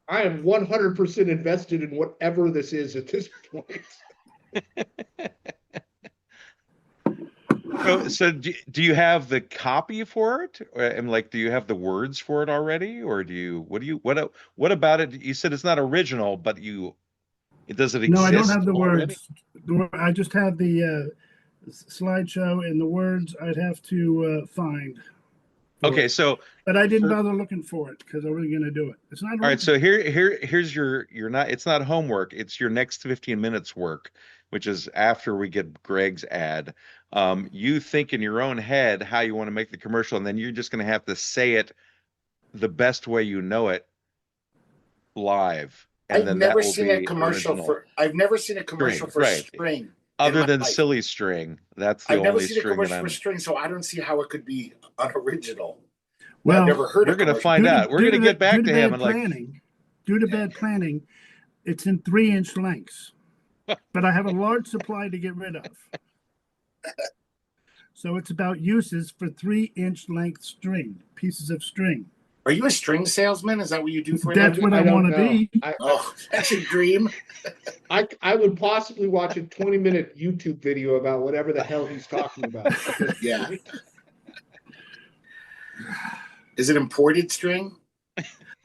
I am 100% invested in whatever this is at this point. So do you have the copy for it? Do you have the words for it already? Or what about it? You said it's not original, but does it exist? No, I don't have the already? words. I just have the slideshow, and the words I'd have to find. Okay, so but I didn't for bother looking for it because I wasn't going to do it. It's not. all right, so here's your not it's not homework, it's your next 15 minutes work, which is after we get Greg's ad. You think in your own head how you want to make the commercial, and then you're just going to have to say it the best way you know it live, and then that will be original. I've never seen a commercial String, for right? string in Other my than life. silly string, that's the I've never only seen a string that commercial for I'm. string, so I don't see how it could be unoriginal. Well, I've never heard We're of going to commercial. find out. We're going to get back to him and like. Due to bad planning, it's in 3-inch lengths, but I have a large supply to get rid of. So it's about uses for 3-inch length string, pieces of string. Are you a string salesman? Is that what you do for That's what I want to be. Oh, that's a dream. I would possibly watch a 20-minute YouTube video about whatever the hell he's talking about. Yeah. Is it imported string?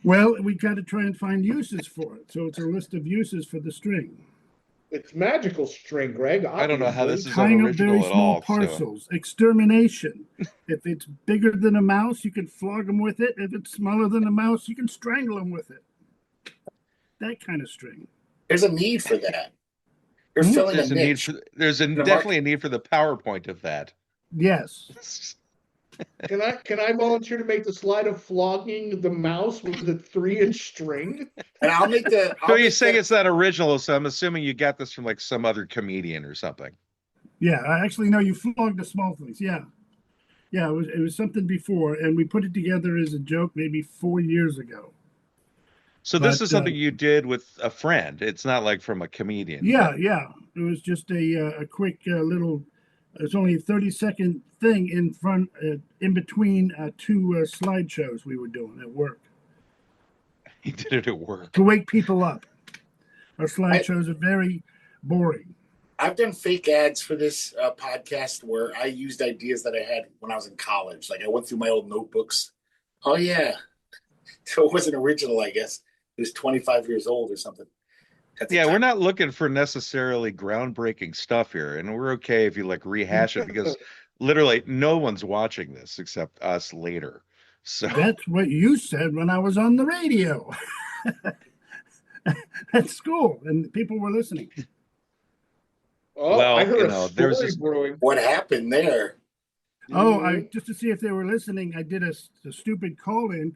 Well, we got to try and find uses for it. So it's a list of uses for the string. It's magical string, Greg. I don't know how this is Tying up unoriginal very at small all. parcels. Extermination. If it's bigger than a mouse, you can flog them with it. If it's smaller than a mouse, you can strangle them with it. That kind of string. There's a need for that. You're filling a niche. There's definitely a need for the PowerPoint of that. Yes. Can I volunteer to make the slide of flogging the mouse with a 3-inch string? And I'll make the. So you're saying it's not original, so I'm assuming you got this from like some other comedian or something. Yeah, I actually know you flogged the small things. Yeah. Yeah, it was something before, and we put it together as a joke maybe 4 years ago. So this is something you did with a friend. It's not like from a comedian. Yeah. It was just a quick little. It's only a 30-second thing in between two slideshows we were doing at work. He did it at work. To wake people up. Our slideshows are very boring. I've done fake ads for this podcast where I used ideas that I had when I was in college. Like I went through my old notebooks. Oh, yeah. So it wasn't original, I guess. It was 25 years old or something. Yeah, we're not looking for necessarily groundbreaking stuff here, and we're okay if you like rehash it because literally no one's watching this except us later. So that's what you said when I was on the radio at school, and people were listening. Oh, well, I heard a story brewing. What happened there? Oh, just to see if they were listening, I did a stupid call in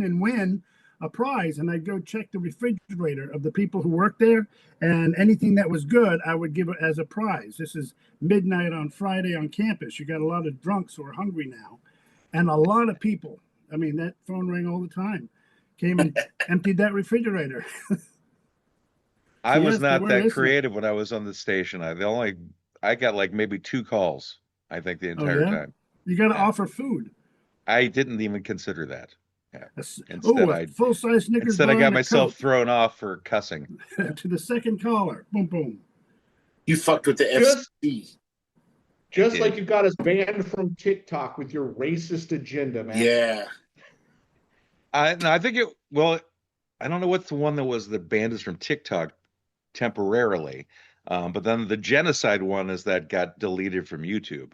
and win a prize, and I'd go check the refrigerator of the people who worked there, and anything that was good I would give it as a prize. This is midnight on Friday on campus. You got a lot of drunks who are hungry now, and a lot of people, I mean, that phone rang all the time, came and emptied that refrigerator. I was not that creative when I was on the station. I got like maybe 2 calls, I think, the entire time. You got to offer food. I didn't even consider that. Yeah. Full-size Snickers. Instead, I got myself thrown off for cussing. To the second caller. Boom, boom. You fucked with the FC. Just like you got us banned from TikTok with your racist agenda, man. Yeah. I think I don't know what's the one that was the banned us from TikTok temporarily. But then the genocide one is that got deleted from YouTube.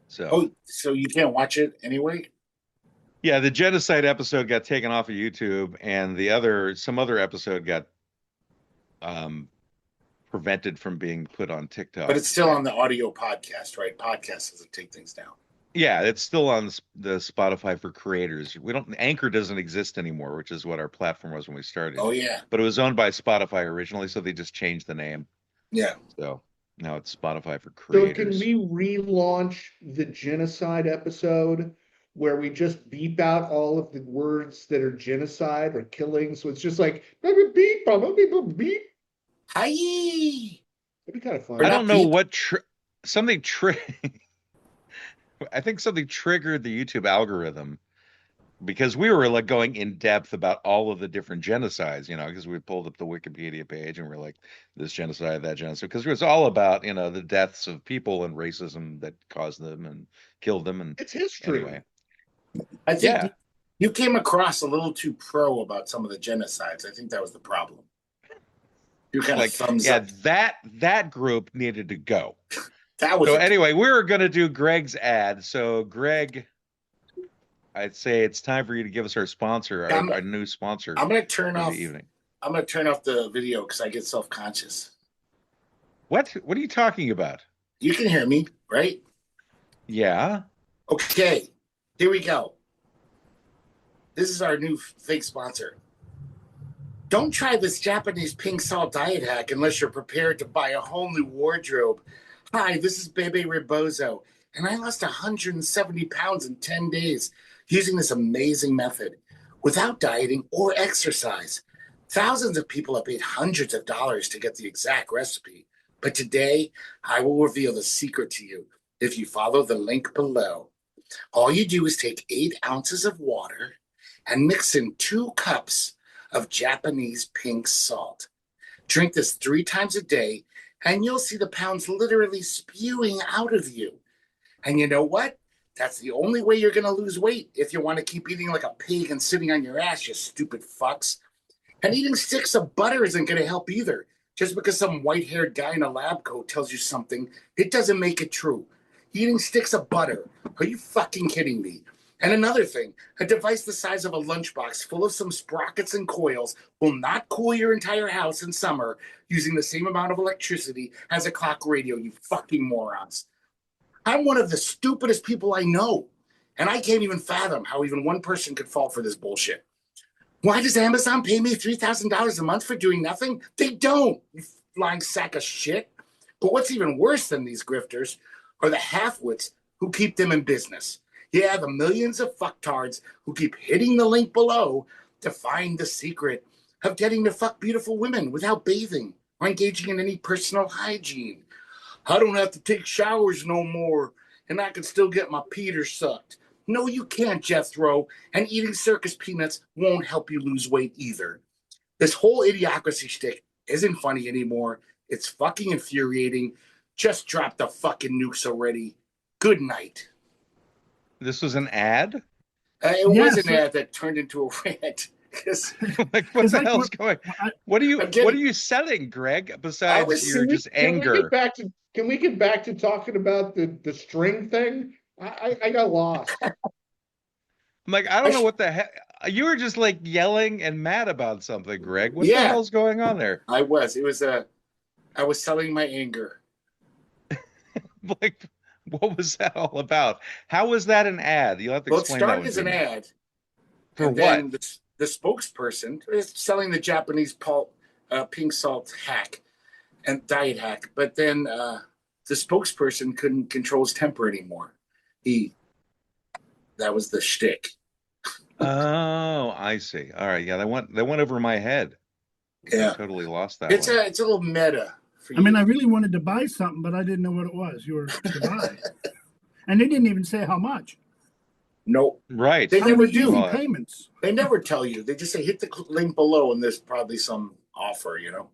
So you can't watch it anyway? Yeah, the genocide episode got taken off of YouTube, and some other episode got prevented from being put on TikTok. But it's still on the audio podcast, right? Podcast doesn't take things down. Yeah, it's still on the Spotify for creators. Anchor doesn't exist anymore, which is what our platform was when we started. Oh yeah. But it was owned by Spotify originally, so they just changed the name. Yeah. So now it's Spotify for creators. So can we relaunch the genocide episode where we just beep out all of the words that are genocide or killing? So it's just like beep, beep, beep, beep. Hi. It'd be kind of fun. I don't know what I think something triggered the YouTube algorithm because we were like going in depth about all of the different genocides, because we pulled up the Wikipedia page and we're like, this genocide, that genocide, because it was all about, the deaths of people and racism that caused them and killed them. And it's history. Anyway. I think you came across a little too pro about some of the genocides. I think that was the problem. You kind of thumbs up. That group needed to go. That was so anyway, we were going to do Greg's ad. So Greg, I'd say it's time for you to give us our sponsor, our new sponsor I'm gonna turn for off. the evening. I'm gonna turn off the video because I get self-conscious. What? What are you talking about? You can hear me, right? Yeah. Okay, here we go. This is our new fake sponsor. Don't try this Japanese pink salt diet hack unless you're prepared to buy a whole new wardrobe. Hi, this is Bebe Rebozo, and I lost 170 pounds in 10 days using this amazing method without dieting or exercise. Thousands of people have paid hundreds of dollars to get the exact recipe, but today I will reveal the secret to you if you follow the link below. All you do is take 8 ounces of water and mix in 2 cups of Japanese pink salt. Drink this 3 times a day, and you'll see the pounds literally spewing out of you. And you know what? That's the only way you're going to lose weight if you want to keep eating like a pig and sitting on your ass, you stupid fucks. And eating sticks of butter isn't going to help either. Just because some white-haired guy in a lab coat tells you something, it doesn't make it true. Eating sticks of butter. Are you fucking kidding me? And another thing, a device the size of a lunchbox full of some sprockets and coils will not cool your entire house in summer using the same amount of electricity as a clock radio, you fucking morons. I'm one of the stupidest people I know, and I can't even fathom how even one person could fall for this bullshit. Why does Amazon pay me $3,000 a month for doing nothing? They don't, you flying sack of shit. But what's even worse than these grifters are the half-wits who keep them in business. Yeah, the millions of fucktards who keep hitting the link below to find the secret of getting to fuck beautiful women without bathing or engaging in any personal hygiene. I don't have to take showers no more, and I can still get my Peter sucked. No, you can't, Jethro, and eating circus peanuts won't help you lose weight either. This whole idiocracy shtick isn't funny anymore. It's fucking infuriating. Just drop the fucking nukes already. Good night. This was an ad? It was an ad that turned into a rant. Like, what the hell's going? What are you selling, Greg? Besides your just anger. Can we get back to talking about the string thing? I got lost. I'm like, I don't know what the heck. You were just like yelling and mad about something, Greg. What the hell's going on there? I was selling my anger. Like, what was that all about? How was that an ad? You'll have to explain that. Well, it started as an ad. For what? The spokesperson is selling the Japanese pink salt hack and diet hack, but then the spokesperson couldn't control his temper anymore. That was the shtick. Oh, I see. All right, yeah, that went over my head. Yeah, I totally lost that. It's a little meta. I mean, I really wanted to buy something, but I didn't know what it was. You were to buy, and they didn't even say how much. Nope. Right. They never do. Payments. They never tell you. They just say hit the link below, and there's probably some offer. You know.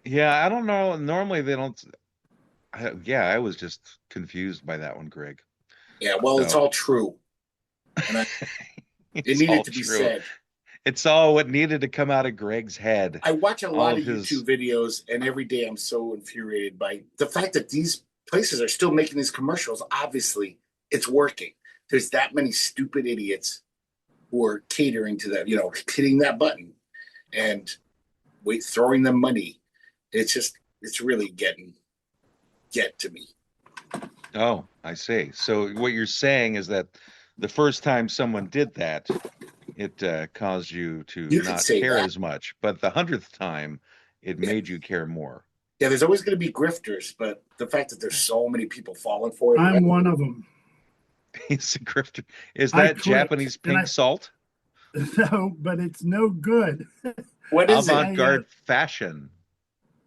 Yeah, I don't know. Normally they don't. I was just confused by that one, Greg. Yeah, well, it's all true. And it needed to be said. It's all what needed to come out of Greg's head. I watch a lot of YouTube videos, and every day I'm so infuriated by the fact that these places are still making these commercials. Obviously, it's working. There's that many stupid idiots who are catering to them, hitting that button and throwing them money. It's really get to me. Oh, I see. So what you're saying is that the first time someone did that, it caused you to not care as much, but the 100th time, it made you care more. Yeah, there's always going to be grifters, but the fact that there's so many people falling for it. I'm one of them. He's a grifter. Is that Japanese pink salt? No, but it's no good. What is avant-garde fashion?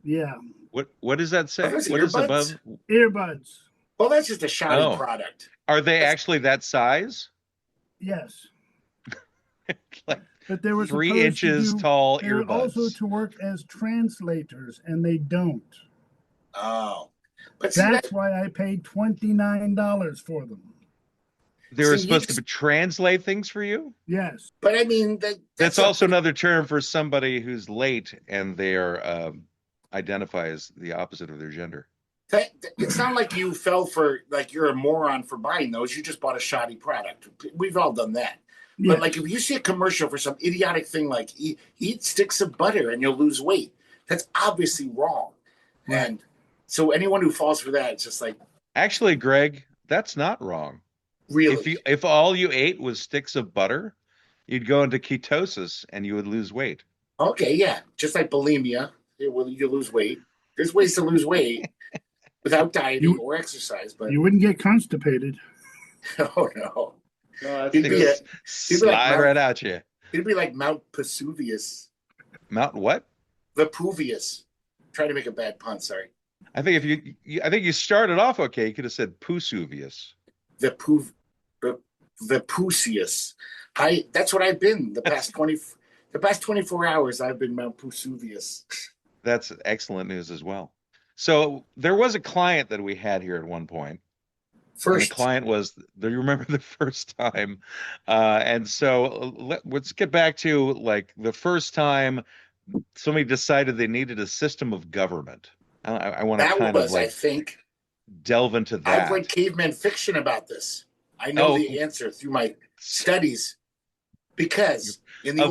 Yeah. What does that say? What is above? Earbuds. Well, that's just a shiny product. Are they actually that size? Yes. Like but they were 3 inches tall earbuds. Also to work as translators, and they don't. Oh. But that's why I paid $29 for them. They were supposed to translate things for you? Yes. But I mean, that's also another term for somebody who's late and they are identify as the opposite of their gender. It's not like you fell for, like, you're a moron for buying those. You just bought a shoddy product. We've all done that. Yeah. But like if you see a commercial for some idiotic thing like eat sticks of butter and you'll lose weight, that's obviously wrong. Right. And so anyone who falls for that, it's just like, Actually, Greg, that's not wrong. really? If all you ate was sticks of butter, you'd go into ketosis and you would lose weight. Okay, yeah. Just like bulimia, you lose weight. There's ways to lose weight without dieting or exercise, but You wouldn't get constipated. oh no. No, that's You'd be good. Slide right at you. It'd be like Mount Vesuvius. Mount what? Vepuvius. Trying to make a bad pun, sorry. I think I think you started off okay. You could have said Pusuvius. Vepusius. That's what I've been the past 24 hours. I've been Mount Vesuvius. That's excellent news as well. So there was a client that we had here at one point. And the client was, do you remember the first time? And so let's get back to like the first time somebody decided they needed a system of government. I want to kind of like I think, delve into that. I've read caveman fiction about this. I know the answer through my studies, because in the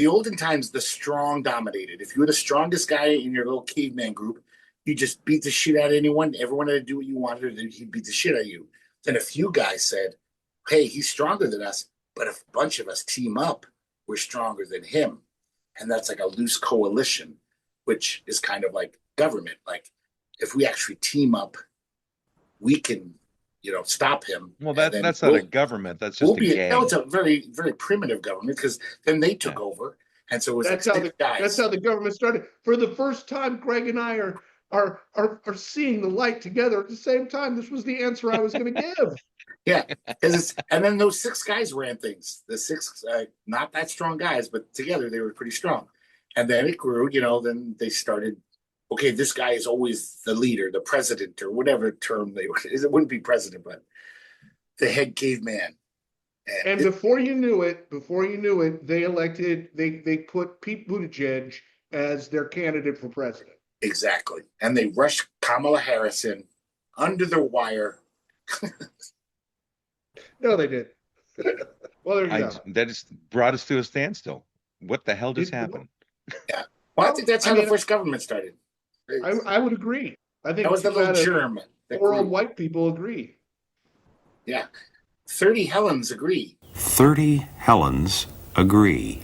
olden times, the strong dominated. If you were the strongest guy in your little caveman group, you just beat the shit out of anyone. Everyone had to do what you wanted, and he'd beat the shit out of you. Then a few guys said, hey, he's stronger than us, but if a bunch of us team up, we're stronger than him. And that's like a loose coalition, which is kind of like government. Like if we actually team up, we can, stop him. Well, that's not a government. That's just a gang. No, it's a very, very primitive government, because then they took over. And so it was That's how the government started. For the first time, Greg and I are seeing the light together at the same time. This was the answer I was going to give. Yeah, and then those 6 guys ran things. The 6, not that strong guys, but together they were pretty strong. And then it grew. Then they started. Okay, this guy is always the leader, the president, or whatever term they would. It wouldn't be president, but the head caveman. And before you knew it, they put Pete Buttigieg as their candidate for president. Exactly. And they rushed Kamala Harris in under the wire. No, they did. Well, there you go. That just brought us to a standstill. What the hell just happened? Yeah. Well, I think that's how the first government started. I would agree. I think that was the little germ. 4 old white people agree. Yeah. 30 Helens agree. 30 Helens agree.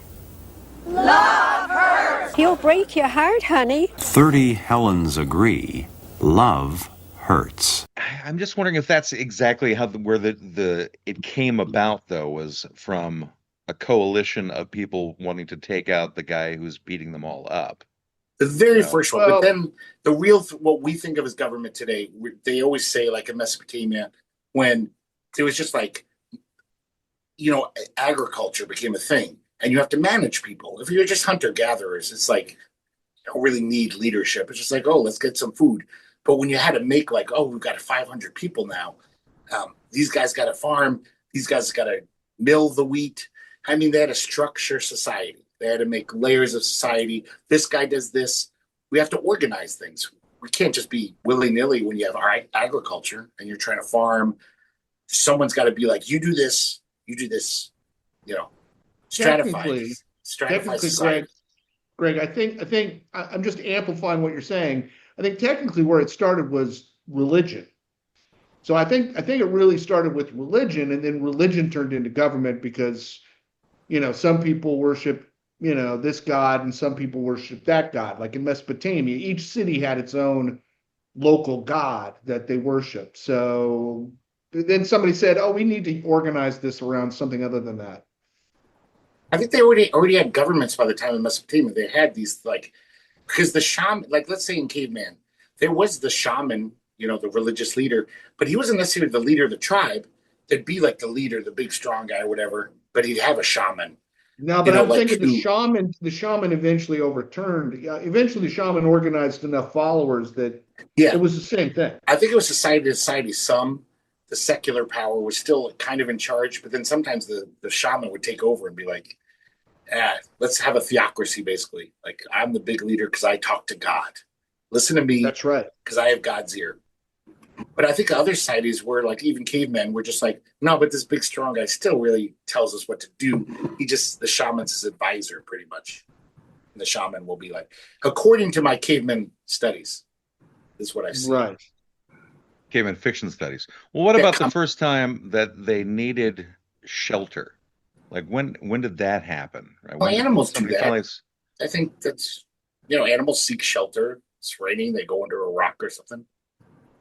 Love hurts. He'll break your heart, honey. 30 Helens agree. Love hurts. I'm just wondering if that's exactly where it came about, though, was from a coalition of people wanting to take out the guy who's beating them all up. The very first one. But then the real, what we think of as government today, they always say, like in Mesopotamia, when there was just like, agriculture became a thing, and you have to manage people. If you're just hunter-gatherers, it's like, you don't really need leadership. It's just like, oh, let's get some food. But when you had to make like, oh, we've got 500 people now. These guys got to farm. These guys got to mill the wheat. I mean, they had to structure society. They had to make layers of society. This guy does this. We have to organize things. We can't just be willy-nilly when you have agriculture and you're trying to farm. Someone's got to be like, you do this, stratify society. Greg, I think I'm just amplifying what you're saying. I think technically where it started was religion. So I think it really started with religion, and then religion turned into government because, some people worship, this god, and some people worship that god. Like in Mesopotamia, each city had its own local god that they worshiped. So then somebody said, oh, we need to organize this around something other than that. I think they already had governments by the time in Mesopotamia. They had these, like, because the shaman, like, let's say in Caveman, there was the shaman, the religious leader, but he wasn't necessarily the leader of the tribe. There'd be like the leader, the big strong guy or whatever, but he'd have a shaman. No, but I'm thinking the shaman eventually overturned. Eventually the shaman organized enough followers that it was the same thing. I think it was society to society. The secular power was still kind of in charge, but then sometimes the shaman would take over and be like, let's have a theocracy, basically. Like, I'm the big leader because I talk to God. Listen to me. That's right. Because I have God's ear. But I think other societies were like, even cavemen were just like, no, but this big strong guy still really tells us what to do. The shaman's his advisor pretty much. And the shaman will be like, according to my caveman studies, is what I see. Right. Caveman fiction studies. Well, what about the first time that they needed shelter? Like when did that happen? Right? Well, when animals do that. I think that's, animals seek shelter. It's raining, they go under a rock or something.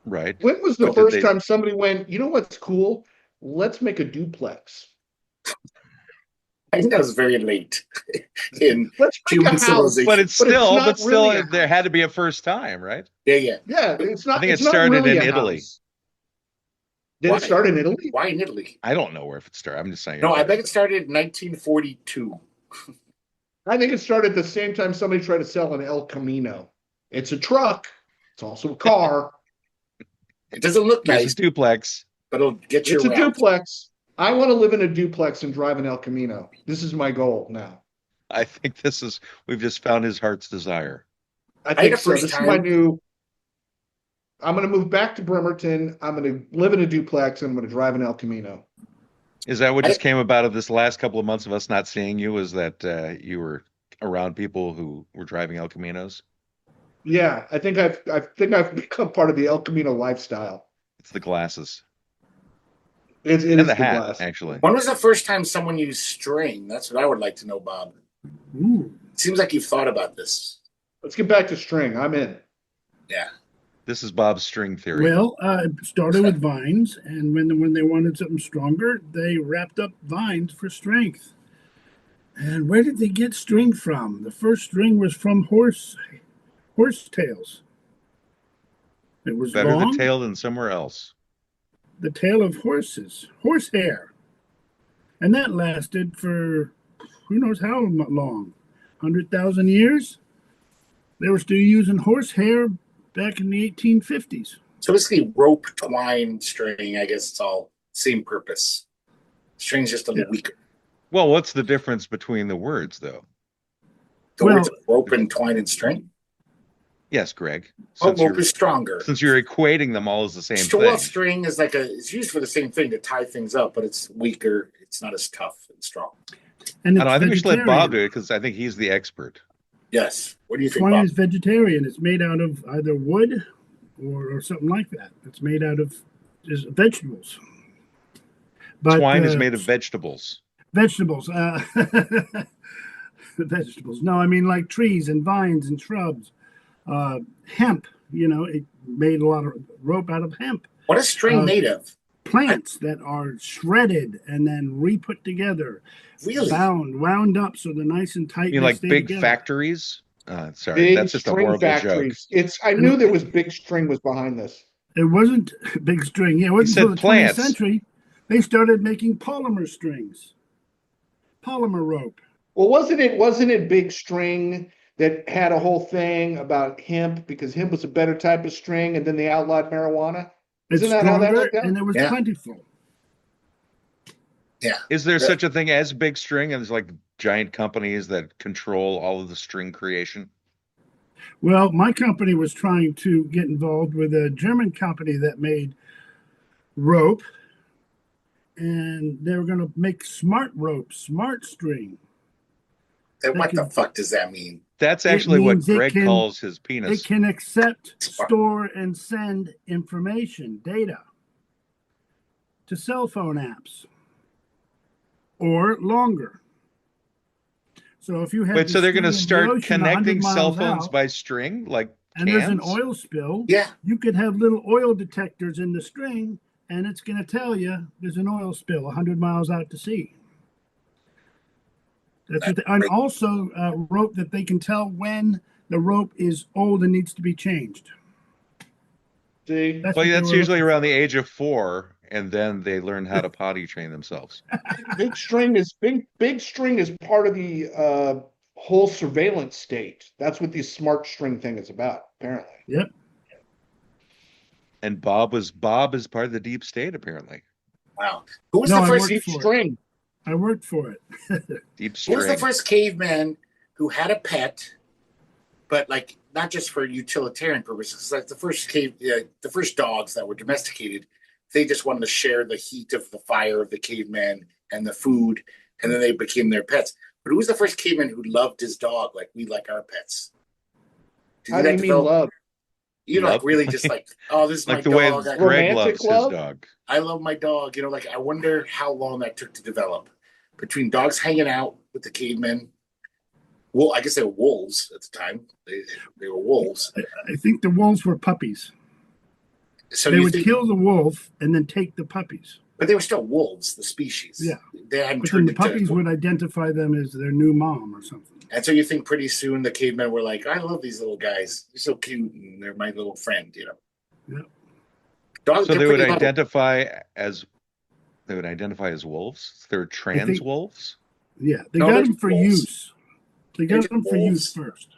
Right. When was the first time somebody went, you know what's cool? Let's make a duplex. I think that was very late in human civilization. But still, there had to be a first time, right? Yeah. Yeah, it's not. I think it started really in Italy. Did it start in Italy? Why in Italy? I don't know where it started. I'm just saying. No, I bet it started in 1942. I think it started at the same time somebody tried to sell an El Camino. It's a truck. It's also a car. It doesn't look nice. It's a duplex. But it'll get you around. It's a duplex. I want to live in a duplex and drive an El Camino. This is my goal now. I think we've just found his heart's desire. I think so. This is my new. I'm going to move back to Bremerton. I'm going to live in a duplex and I'm going to drive an El Camino. Is that what just came about of this last couple of months of us not seeing you? Is that you were around people who were driving El Caminos? Yeah, I think I've become part of the El Camino lifestyle. It's the glasses. It and is the hat, glass. actually. When was the first time someone used string? That's what I would like to know, Bob. Ooh. It seems like you've thought about this. Let's get back to string. I'm in. Yeah. This is Bob's string theory. Well, it started with vines, and when they wanted something stronger, they wrapped up vines for strength. And where did they get string from? The first string was from horse tails. It was better long. The tail than somewhere else. The tail of horses, horsehair. And that lasted for who knows how long, 100,000 years? They were still using horsehair back in the 1850s. So basically rope, twine, string, I guess it's all same purpose. String's just a little weaker. Well, what's the difference between the words, though? The words rope and twine and string? Yes, Greg. Rope is stronger. Since you're equating them all as the same thing. Well, string is it's used for the same thing to tie things up, but it's weaker. It's not as tough and strong. And I think we should let Bob do it because I think he's the expert. Yes. What do you think, Twine Bob? is vegetarian. It's made out of either wood or something like that. It's made out of vegetables. But, twine is made of vegetables. Vegetables. Vegetables. No, I mean like trees and vines and shrubs. Hemp, it made a lot of rope out of hemp. What is string made of? Plants that are shredded and then re-put together. Really? Wound up so they're nice and tight. You mean like big together. Factories? Sorry, big that's just a horrible factories. joke. I knew there was big string was behind this. It wasn't big string. Yeah, it wasn't until the 20th century they started making polymer strings. Polymer rope. Well, wasn't it big string that had a whole thing about hemp because hemp was a better type of string, and then they outlawed marijuana? Isn't that how that worked out? And it was plentiful. Yeah. Is there such a thing as big string, and there's like giant companies that control all of the string creation? Well, my company was trying to get involved with a German company that made rope, and they were going to make smart rope, smart string. And what the fuck does that mean? That's actually what Greg calls his penis. It can accept, store, and send information, data, to cell phone apps, or longer. So if you have so they're going to start connecting cell phones by string, like and cans? There's an oil spill. Yeah. You could have little oil detectors in the string, and it's going to tell you there's an oil spill 100 miles out to sea. And also rope that they can tell when the rope is old and needs to be changed. See, that's usually around the age of 4, and then they learn how to potty train themselves. Big string is part of the whole surveillance state. That's what the smart string thing is about, apparently. Yep. And Bob is part of the deep state, apparently. Wow. Who was the first deep string? I worked for it. Deep string. Who was the first caveman who had a pet, but like not just for utilitarian purposes. Like the first dogs that were domesticated, they just wanted to share the heat of the fire of the caveman and the food, and then they became their pets. But who was the first caveman who loved his dog like we like our pets? How do you mean love? You know, Love? like really just like, oh, this is Like my the way dog. Greg Romantic loves love? his dog. I love my dog. You know, like I wonder how long that took to develop between dogs hanging out with the cavemen. Well, I guess they were wolves at the time. They were wolves. I think the wolves were puppies. So they would kill the wolf and then take the puppies. But they were still wolves, the species. Yeah. They hadn't But then turned the puppies would identify them as their new mom or something. And so you think pretty soon the cavemen were like, I love these little guys. They're so cute and they're my little friend, you know. Yeah. Dogs, so they would identify as wolves? They're trans wolves? Yeah, they got them for use. They got them for use first.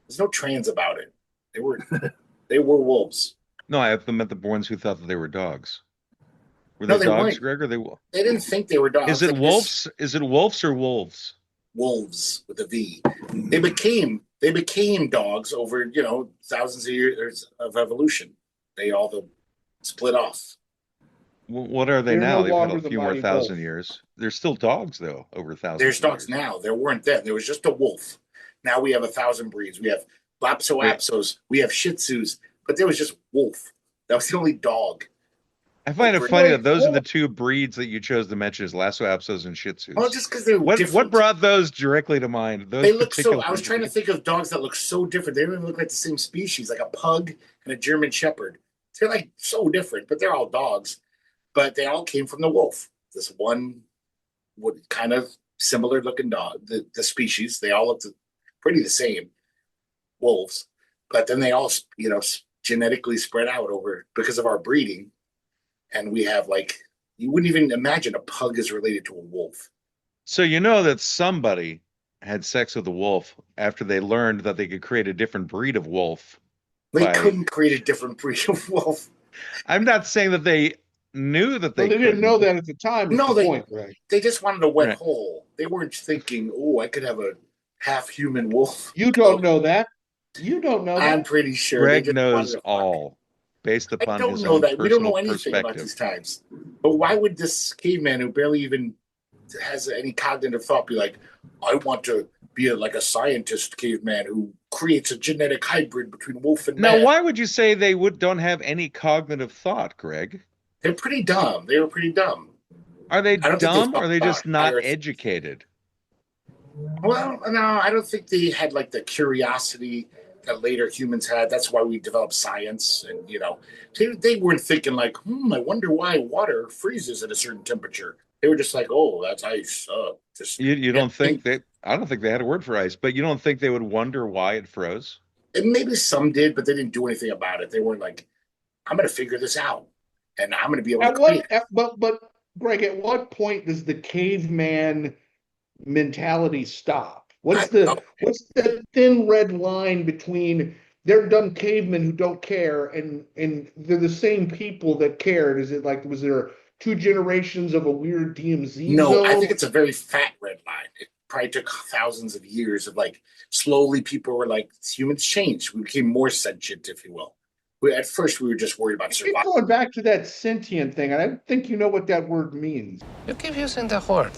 There's no trans about it. They were wolves. No, I meant the ones who thought that they were dogs. Were No, they they dogs, weren't. Greg? Or They didn't think they were dogs. Is it wolves? Is it wolves or wolves? Wolves with a V. They became dogs over, you know, thousands of years of evolution. They all split off. What are they They're now? no They've had longer a the few more mighty thousand wolf. years. They're still dogs, though, over thousands. There's dogs now. There weren't then. There was just a wolf. Now we have 1,000 breeds. We have Lapso-Apsos. We have Shih Tzus. But there was just wolf. That was the only dog. I find it funny that those are the two breeds that you chose to mention as Lhasa-Apsos and Shih Tzus. Well, just because they're different. What brought those directly to mind? They look so. I was trying to think of dogs that look so different. They don't even look like the same species, like a pug and a German Shepherd. They're like so different, but they're all dogs. But they all came from the wolf. This one, kind of similar looking dog. The species, they all looked pretty the same, wolves. But then they all, you know, genetically spread out over because of our breeding. And we have you wouldn't even imagine a pug is related to a wolf. So you know that somebody had sex with a wolf after they learned that they could create a different breed of wolf. They couldn't create a different breed of wolf. I'm not saying that they knew that they didn't know that at the time. No, Right? They just wanted a wet hole. They weren't thinking, oh, I could have a half human wolf. You don't know that. You don't know that. I'm pretty sure. Greg knows all. Based upon his own personal we don't know anything perspective. about these times. But why would this caveman who barely even has any cognitive thought be like, I want to be like a scientist caveman who creates a genetic hybrid between wolf and man? Now, why would you say they don't have any cognitive thought, Greg? They're pretty dumb. They were pretty dumb. Are they dumb or are they just not educated? Well, no, I don't think they had the curiosity that later humans had. That's why we developed science, and you know, they weren't thinking I wonder why water freezes at a certain temperature. They were just like, oh, that's ice. You don't think they? I don't think they had a word for ice, but you don't think they would wonder why it froze? And maybe some did, but they didn't do anything about it. They weren't like, I'm going to figure this out, and I'm going to be able to. But Greg, at what point does the caveman mentality stop? What's the thin red line between they're dumb cavemen who don't care and they're the same people that cared? Is it was there 2 generations of a weird DMZ No, zone? I think it's a very fat red line. It probably took thousands of years of slowly people were humans changed. We became more sentient, if you will. At first we were just worried about survival. Keep going back to that sentient thing. I don't think you know what that word means. You keep using the word.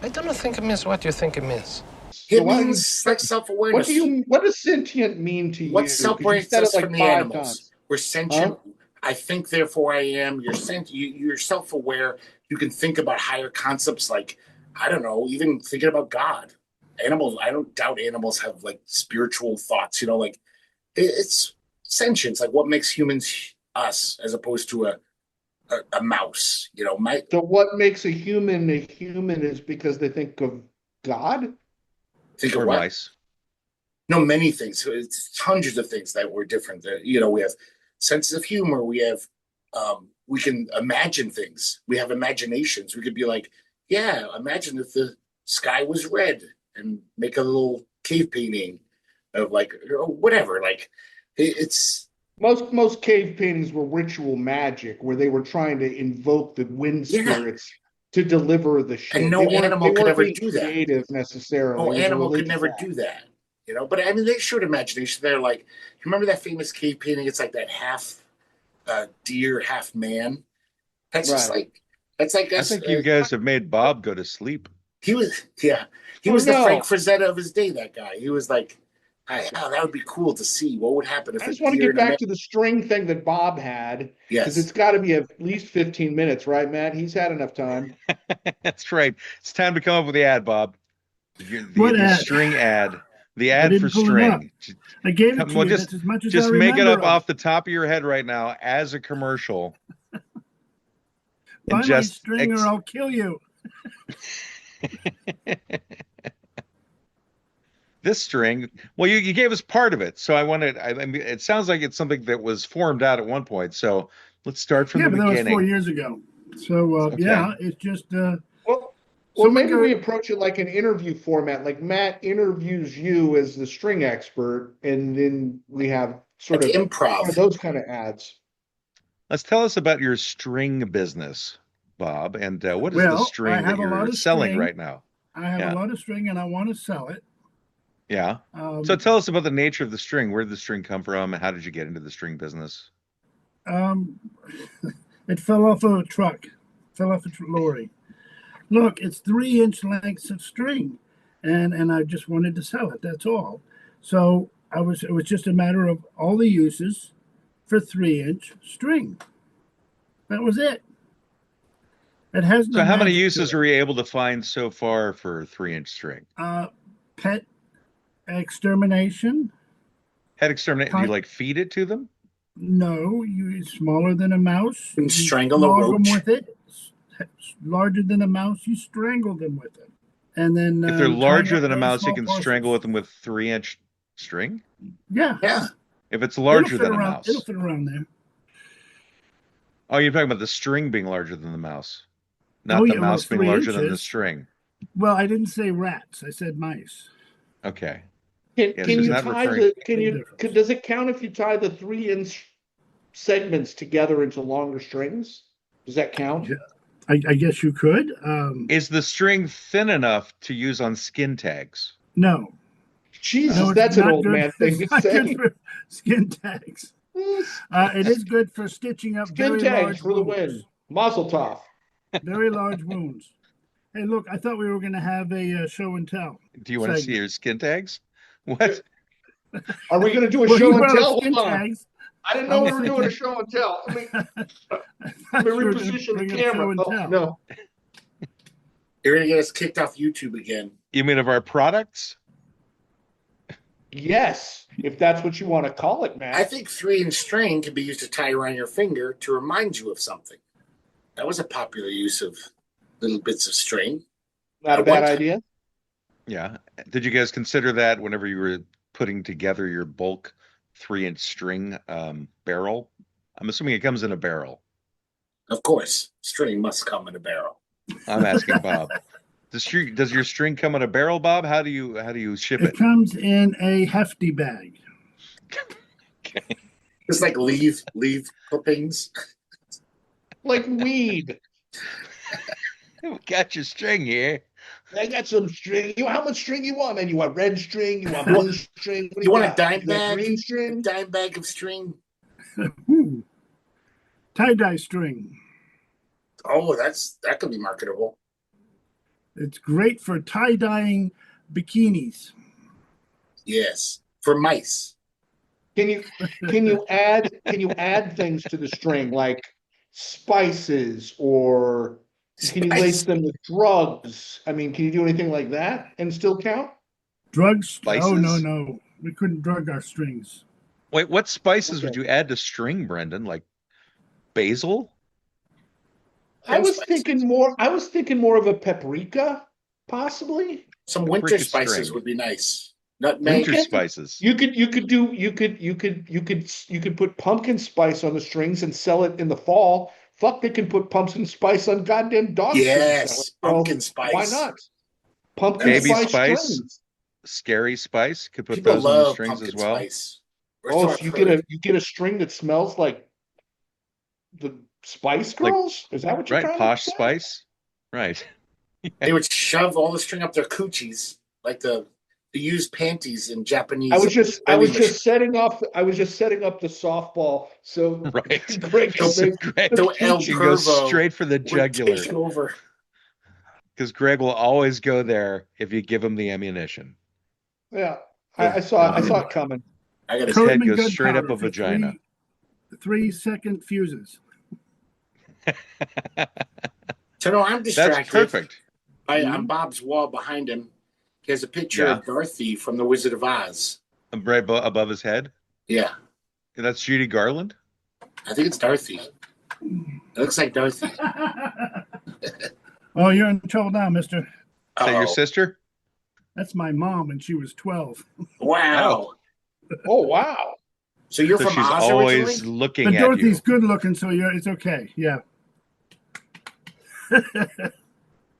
I don't think it means what you think it means. It means self-awareness. What does sentient mean to you? What separates us from the animals? Times. We're sentient. Huh? I think, therefore I am. You're self-aware. You can think about higher concepts I don't know, even thinking about God. Animals, I don't doubt animals have spiritual thoughts, you know, it's sentience, what makes humans us as opposed to a mouse, you know. So what makes a human is because they think of God? Think of what? Mice. No, many things. It's hundreds of things that were different. You know, we have senses of humor. We have, we can imagine things. We have imaginations. We could be yeah, imagine if the sky was red and make a little cave painting of whatever. It's most cave paintings were ritual magic where they were trying to invoke the wind spirits to deliver the shit. And no animal could ever do that. Creative necessarily. No animal could never do that. But I mean, they showed imagination. They're like, you remember that famous cave painting? It's like that half deer, half man. That's just Right. that's like I us. think you guys have made Bob go to sleep. He was, yeah, he Oh, was the no. Frank Frazetta of his day. That guy. He was like, that would be cool to see. What would happen if I a just want to deer get back to the string thing that Bob had, because it's Yes. got to be at least 15 minutes, right, Matt? He's had enough time. That's right. It's time to come up with the ad, Bob. What The ad? string ad. The I ad for didn't pull it up. string. I gave it to Well, you. That's as much as I just make it remember up of off the top of your head right now as a commercial. Buy my string or I'll kill you. This string, well, you gave us part of it, so I mean, it sounds like it's something that was formed out at one point. So let's start from the but that was 4 beginning. years ago. So Okay. yeah, it's just Well, maybe we approach it like an interview format, like Matt interviews you as the string expert, and then we have sort Like of improv. one of those kind of ads. Let's tell us about your string business, Bob, and what is the Well, I string that have a lot you're of selling string. right now? I have Yeah. a lot of string and I want to sell it. Yeah. So tell us about the nature of the string. Where did the string come from? How did you get into the string business? It fell off of a truck, fell off a lorry. Look, it's 3-inch lengths of string, and I just wanted to sell it. That's all. So it was just a matter of all the uses for 3-inch string. That was it. It has no. So how many magic to uses it. were you able to find so far for 3-inch string? Pet extermination. Head exterminate. Do you like feed it to them? No, it's smaller than a mouse. You can strangle a flog them roach. with it. Larger than a mouse, you strangle them with it. And then If they're larger than a very mouse, you small can parcels. strangle with them with 3-inch string. Yeah. If it's larger than a It'll mouse. fit around there. Oh, you're talking about the string being larger than the mouse, not Oh, the yeah, mouse being 3 larger than the inches. string. Well, I didn't say rats. I said mice. Okay. Can Yes, can it's you not tie referring- does it count if you tie the 3-inch segments together into longer strings? Does that count? Yeah. I guess you could. Is the string thin enough to use on skin tags? No. Jesus, No, it's that's an not old good. man thing to It's not say. good for skin tags. It is good for stitching up Skin very tags large for the wounds. win. Mazel tov. Very large wounds. Hey, look, I thought we were going to have a show and tell. Do you want to see segment. your skin tags? What? Are we going to do a Well, show you and brought up tell? skin Hold on. tags. I didn't I know we was were doing a thinking- show and tell. Let me you were gonna reposition the bring up show camera. and Oh, tell. no. You're gonna get us kicked off YouTube again. You mean of our products? Yes, if that's what you want to call it, Matt. I think 3-inch string can be used to tie around your finger to remind you of something. That was a popular use of little bits of string. Not a bad idea. Yeah. Did you guys consider that whenever you were putting together your bulk 3-inch string barrel? I'm assuming it comes in a barrel. Of course, string must come in a barrel. I'm asking Bob. Does your string come in a barrel, Bob? How do you ship It it? comes in a hefty bag. Okay. It's like leaf clippings. Like weed. We got your string here. I got some string. How much string you want, man? You want red string? You want blue string? What do You want a got? dime You got bag? green A string? dime bag of string. Ooh. Tie-dye string. Oh, that could be marketable. It's great for tie-dyeing bikinis. Yes, for mice. Can you add things to the string like spices, or can you lace them with drugs? I mean, can you do anything like that and still count? Drugs? Spices? Oh, no. We couldn't drug our strings. Wait, what spices would you add to string, Brendan? Like basil? I was spices. thinking more of a paprika, possibly. Some Paprika winter spices string. would be nice. Nutmeg. Winter spices. You could put pumpkin spice on the strings and sell it in the fall. Fuck, they can put pumpkin spice on goddamn dog strings. Yes, now. pumpkin So spice. why not? Pumpkin Baby spice spice. strings. Scary spice. Could put People those on the love strings pumpkin as well. spice. Oh, so you get a string that smells like the Spice Like- Girls? Is that what you're Right, trying posh to say? spice. Right. They would shove all the string up their coochies, like the used panties in Japanese. I was just machine. setting up the softball so Right. Greg can So make Greg So El can go Pervo straight for the would jugular. take over. Because Greg will always go there if you give him the ammunition. yeah. I saw it coming. I got His to head Codeman goes straight up gunpowder a for vagina. 3-second fuses. So no, I'm distracted. That's perfect. On Bob's wall behind him, he has a picture Yeah. of Dorothy from The Wizard of Oz. Right above his head. Yeah, That's Judy Garland. I think it's Dorothy. It looks like Dorothy. Oh, you're in trouble now, mister. Is that your sister? That's my mom when she was 12. Wow. Oh wow. So you're So from she's Oz always originally? looking But at Dorothy's you. good looking, so it's okay. Yeah.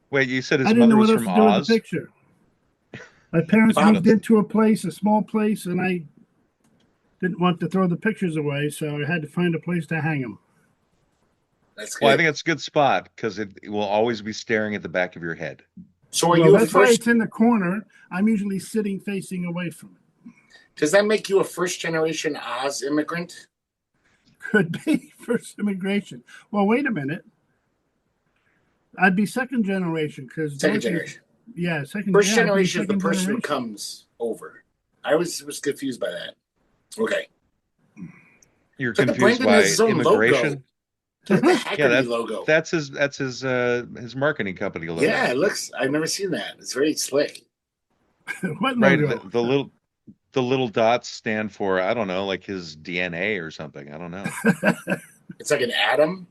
Wait, you said I his didn't know mother was what else from to do with Oz? the picture. My parents Bob- moved into a small place, and I didn't want to throw the pictures away, so I had to find a place to hang them. That's good. Well, I think it's a good spot because it will always be staring at the back of your head. So are you a That's why first? it's in the corner. I'm usually sitting facing away from it. Does that make you a first generation Oz immigrant? Could be first immigration. Well, wait a minute. I'd be second generation because Second generation. Yeah, second. First yeah, I'd be generation is the second person who generation. comes over. I was confused by that. Okay. You're So the confused Brendan by has his own immigration. Look at the Haggerty logo. That's his marketing company logo. Yeah, it looks. I've never seen that. It's very slick. What Right. logo? The little dots stand for, I don't know, like his DNA or something. I don't know. It's like an atom,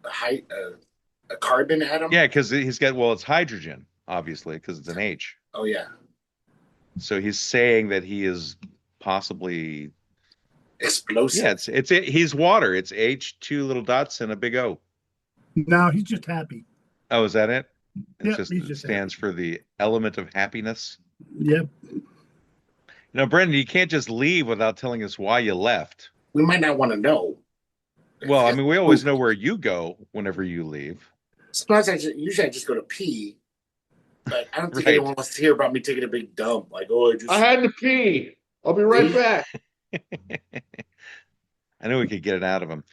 a carbon atom. Yeah, because it's hydrogen, obviously, because it's an H. Oh yeah. So he's saying that he is possibly Explosive. Yeah, he's water. It's H, two little dots, and a big O. No, he's just happy. Oh, is that it? Yep, It just stands for the element of happiness. Yep. Brendan, you can't just leave without telling us why you left. We might not want to know. Well, I mean, we always know where you go whenever you leave. Sometimes usually I just go to pee, but I don't think Right. anyone wants to hear about me taking a big dump. Like, I had to pee. I'll be right back. I knew we could get it out of him.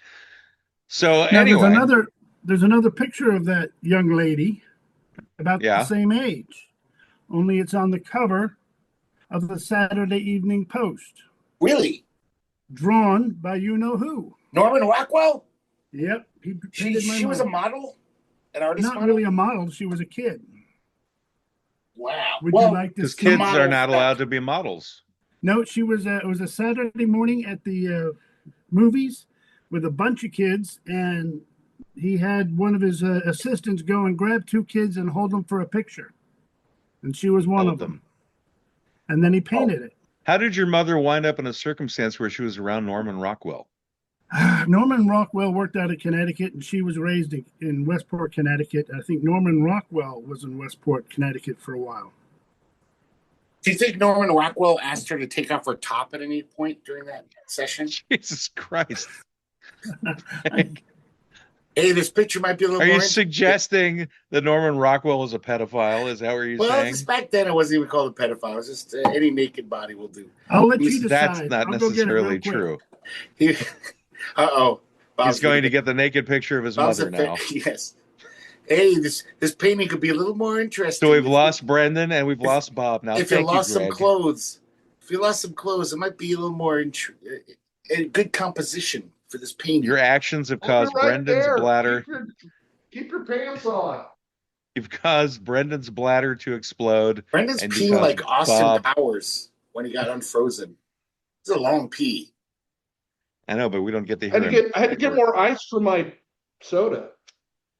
So Now, anyway, there's another picture of that young lady about Yeah. the same age, only it's on the cover of the Saturday Evening Post, Really? drawn by you know who. Norman Rockwell? Yep, he She painted my was a mom. model? An artist Not model? really a model. She was a kid. Wow. Would Well, you like to because see? kids model are not stuff. allowed to be models. No, she was. It was a Saturday morning at the movies with a bunch of kids, and he had one of his assistants go and grab two kids and hold them for a picture, and she was one Hold of them. And then he painted it. How did your mother wind up in a circumstance where she was around Norman Rockwell? Norman Rockwell worked out of Connecticut, and she was raised in Westport, Connecticut. I think Norman Rockwell was in Westport, Connecticut for a while. Do you think Norman Rockwell asked her to take off her top at any point during that session? Jesus Christ. Hey, this picture might be a little Are more you suggesting that Norman Rockwell is a pedophile? Is that what you're well, saying? just back then it wasn't even called a pedophile. It was just any naked body will do. I'll let you decide. That's not I'll go get it real necessarily quick. true. Uh-oh. He's going to get the naked picture of his Bob's mother now. Yes. Hey, this painting could be a little more interesting. So we've lost Brendan and we've lost Bob. Now, If you thank lost you, some Greg. clothes, it might be a little more a good composition for this painting. Your actions have I'll caused be right Brendan's there. bladder. Keep your pants on. You've caused Brendan's bladder to explode. Brendan's and you peeing caused like Austin Bob- Powers when he got unfrozen. It's a long pee. I know, but we don't get to I hear had him. to get more ice for my soda.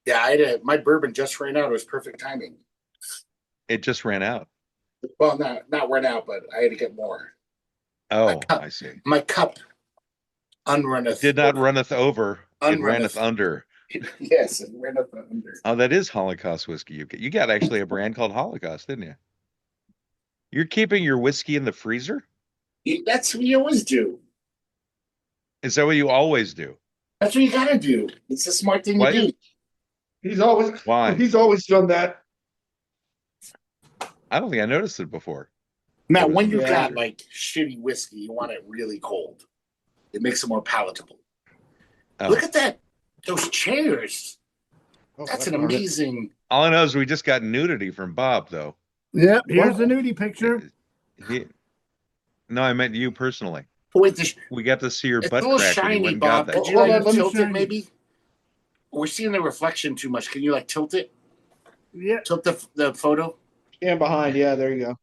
Yeah, my bourbon just ran out. It was perfect timing. It just ran out. Well, not ran out, but I had to get more. Oh, I see. My cup unrunneth. Did not runneth over. It Unrunneth. ranneth under. Yes, it runneth under. Oh, that is Holocaust whiskey. You got actually a brand called Holocaust, didn't you? You're keeping your whiskey in the freezer? That's what you always do. Is that what you always do? That's what you gotta do. It's a smart thing What? to do. Why? He's always done that. I don't think I noticed it before. Now, It was when you Yeah. got like shitty whiskey, you want it really cold. It makes it more palatable. Oh. Look at that. Those chairs. Oh, That's God an darn it. amazing. All I know is we just got nudity from Bob, though. Yep, here's Wow. the nudie picture. No, I meant you personally. Oh, wait, We got to see your it's butt a little crack when you shiny, went and got Bob. that. Could you Hold like on, let me tilt it shiny. maybe? We're seeing the reflection too much. Can you like tilt it? Yeah. Tilt the photo? Stand behind. Yeah, there you go.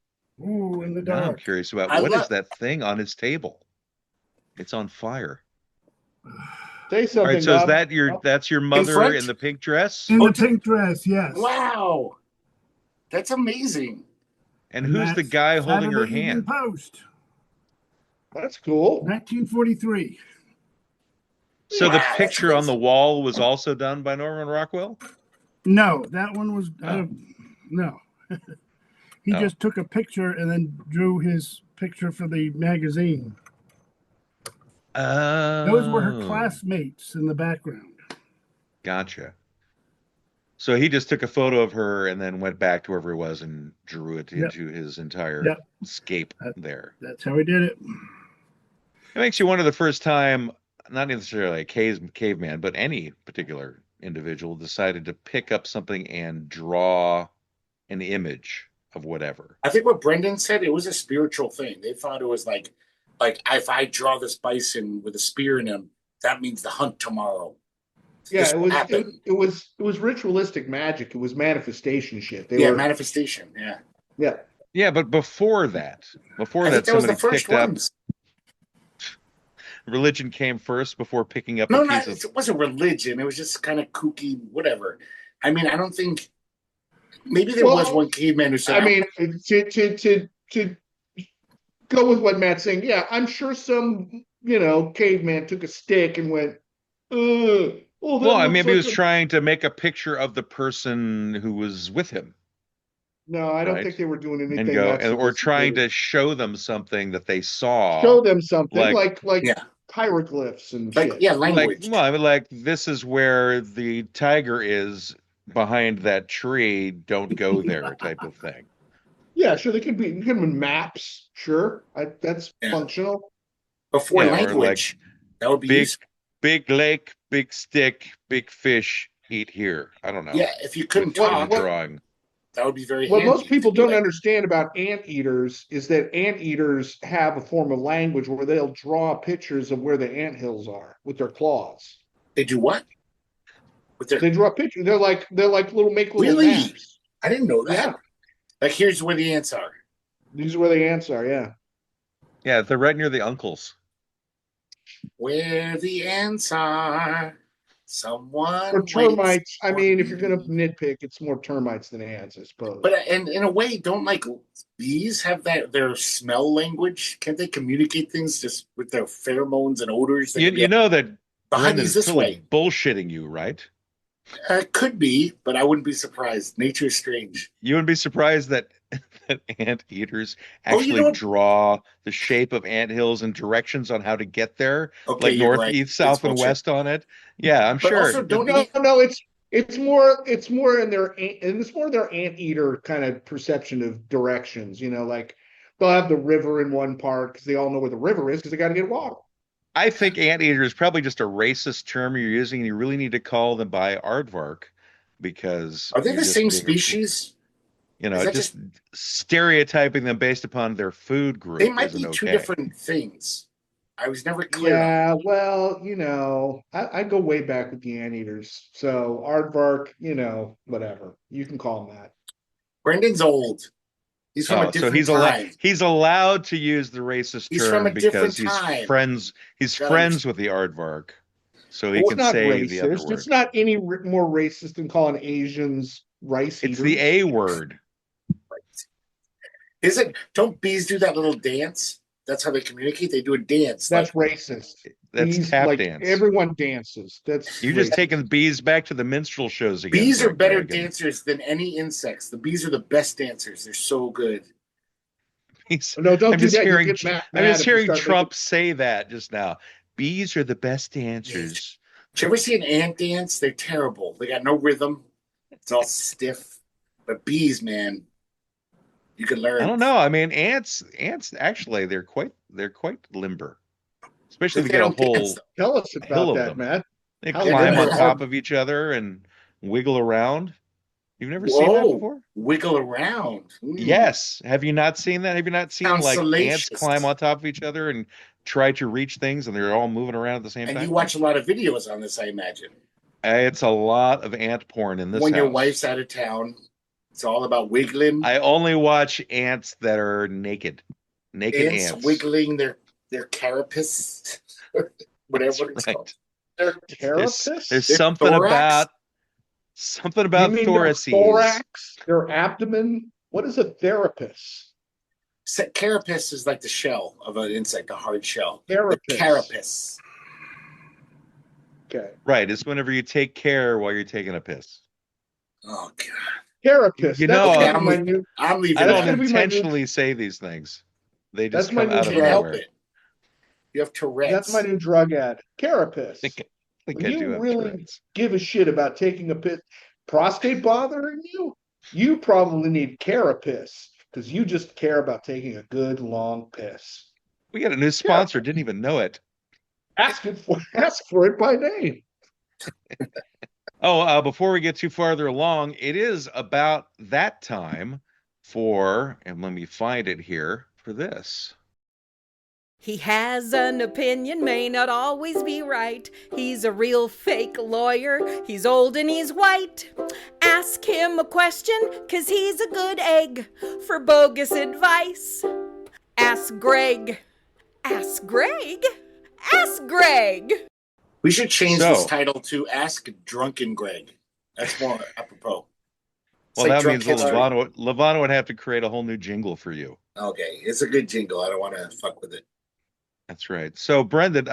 Ooh, in the Now I'm dark. curious about I what is love- that thing on his table? It's on fire. Say All something, right, so is Bob. that that's your mother front? in the pink dress? In Oh, the pink dress, yes. Wow. That's amazing. And who's the that's guy holding her Saturday Evening hand? Post, That's cool. 1943. So the Wow, that's picture on the amazing. wall was also done by Norman Rockwell? No, that one was Oh. no. He Oh. just took a picture and then drew his picture for the magazine. Those were her Oh, classmates in the background. gotcha. So he just took a photo of her and then went back to wherever he was and drew it Yep. into his entire Yep. scape there. That's how he did it. It makes you wonder the first time, not necessarily a caveman, but any particular individual decided to pick up something and draw an image of whatever. I think what Brendan said, it was a spiritual thing. They thought it was like if I draw this bison with a spear in him, that means the hunt tomorrow. Yeah, This will happen. it was ritualistic magic. It was manifestation shit. They Yeah, were manifestation. Yeah. yeah. Yeah, but before that I think that was somebody the first picked up ones. religion came first before picking up No, a piece of it wasn't religion. It was just kind of kooky, whatever. I mean, I don't think maybe there was one caveman who said, I mean, to go with what Matt's saying, yeah, I'm sure some caveman took a stick and went, oh, well, that maybe he looks was trying to make a picture of the person who was with him. No, I don't Right. think they were doing anything And go that or trying sophisticated. to show them something that they saw. Show them something like yeah, hieroglyphs and like shit. yeah, like language. well, I mean, like this is where the tiger is behind that tree. Don't go there, type of thing. Yeah, sure. They could be maps. Sure, that's Yeah. functional. Before Yeah, or language, that would be Big useful. big lake, big stick, big fish. Eat here. I don't know. Yeah, if you couldn't With a talk, drawing. that would be very What handy. most people to be don't like, understand about anteaters is that anteaters have a form of language where they'll draw pictures of where the anthills are with their claws. They do what? With their They draw pictures. They're like little really? maps. I didn't know that. Yeah. Like here's where the ants are. These are where the ants are. Yeah. Yeah, they're right near the uncles. Where the ants are, someone. Or termites. waits I for mean, if you're me. gonna nitpick, it's more termites than ants, I suppose. But and in a way, don't like bees have their smell language? Can't they communicate things just with their pheromones and odors? You know that the Brendan honey's is this totally way. bullshitting you, right? Could be, but I wouldn't be surprised. Nature is strange. You wouldn't be surprised that anteaters Oh, you actually know what? draw the shape of anthills and directions on how to get there, Okay, like you're north, right. east, south, It's and bullshit. west on it. Yeah, I'm But sure. also, don't No, it's more in their anteater kind of perception of directions. Like they'll have the river in one part because they all know where the river is because they got to get water. I think anteater is probably just a racist term you're using, and you really need to call them by aardvark because are they you're the just same being- species? Is that just stereotyping them based upon their food group. They might be isn't two okay. different things. I was never clear. Yeah, well, I go way back with the anteaters. So aardvark, whatever. You can call them that. Brendan's old. He's from a So different time. he's allowed to use the racist He's term from a different because he's time. friends Gotta friends with the aardvark, so he Well, can it's not say the other racist. word. It's not any more racist than calling Asians rice It's eaters. the A word. Is it? Don't bees do that little dance? That's how they communicate. They do a dance. That's like, racist. That's Bees, tap like, dance. everyone dances. That's You're just racist. taking bees back to the minstrel shows again. bees are Greg better Dragon. dancers than any insects. The bees are the best dancers. They're so good. No, don't I'm do just that. You'll hearing, get mad I'm just if you hearing start Trump say that just now. Bees are the best dancers. Did you ever see an ant dance? They're terrible. They got no rhythm. It's all stiff. But bees, man, You can learn. I don't know. I mean, ants actually they're quite limber, especially if But you they get a don't dance, whole though. Tell us hill about of that, them. Matt. They How They're good climb on for limber are top hard. of each other and wiggle around. You've never seen that Whoa, before? wiggle around. Yes. Have you not seen that? Have you not seen Sounds like ants climb salacious. on top of each other and try to reach things and they're all moving around at the same And you time? watch a lot of videos on this, I imagine. It's a lot of ant porn in this When your house. wife's out of town, it's all about wiggling. I only watch ants that are naked. Naked Ants ants. wiggling their carapace, whatever it's Right. called. their There's carapace? Their something thorax? You mean their thoraces. thorax, their abdomen? What is a therapist? Carapace is like the shell of an insect, a hard shell. The Therapist. carapace. Okay. Right. It's whenever you take care while you're taking a piss. Oh god. Carapace. You That's know, gonna be my new. I'm leaving I That's don't gonna be my new. intentionally say these things. They just That's my come new out of Can't help nowhere. it. You have Tourette's. That's my new drug ad. Carapace. I think When I do you have really Tourette's. give a shit about taking a piss, prostate bothering you, you probably need carapace because you just care about taking a good long piss. We got a new sponsor, didn't even know it. Ask for it by name. Oh, before we get too farther along, it is about that time for, and let me find it here for this. He has an opinion, may not always be right. He's a real fake lawyer, he's old and he's white. Ask him a question, 'cause he's a good egg. For bogus advice, ask Greg. Ask Greg? Ask Greg! We should change So- this title to Ask Drunken Greg. That's more apropos. It's Well, like that drunk means history. Levano would have to create a whole new jingle for you. Okay, it's a good jingle. I don't want to fuck with it. That's right. So, Brendan,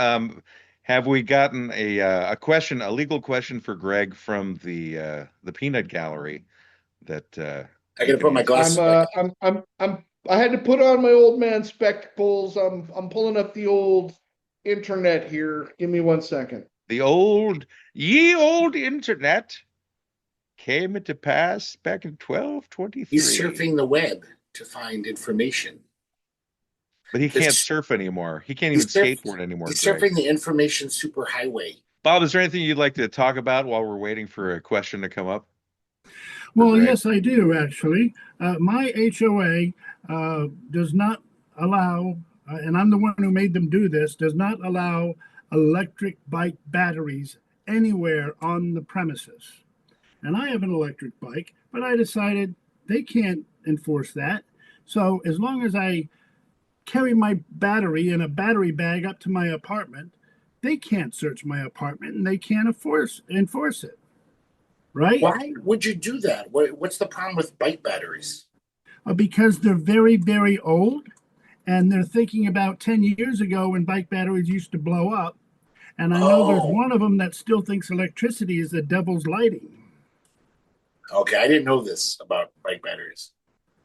have we gotten a question, a legal question for Greg from the Peanut Gallery? That I gotta put my glasses back. I had to put on my old man spectacles. I'm pulling up the old internet here. Give me 1 second. the ye old internet came into pass back in 1223. He's surfing the web to find information. But he can't It's- surf anymore. He can't even skateboard anymore. He's Greg. surfing the information superhighway. Bob, is there anything you'd like to talk about while we're waiting for a question to come up? Well, Greg? yes, I do actually. My HOA does not allow, and I'm the one who made them do this, does not allow electric bike batteries anywhere on the premises. And I have an electric bike, but I decided they can't enforce that. So as long as I carry my battery in a battery bag up to my apartment, they can't search my apartment and they can't enforce it. Right? Why would you do that? What's the problem with bike batteries? Because they're very, very old, and they're thinking about 10 years ago when bike batteries used to blow up. And I know there's one of them that still thinks electricity is the devil's lighting. Okay, I didn't know this about bike batteries.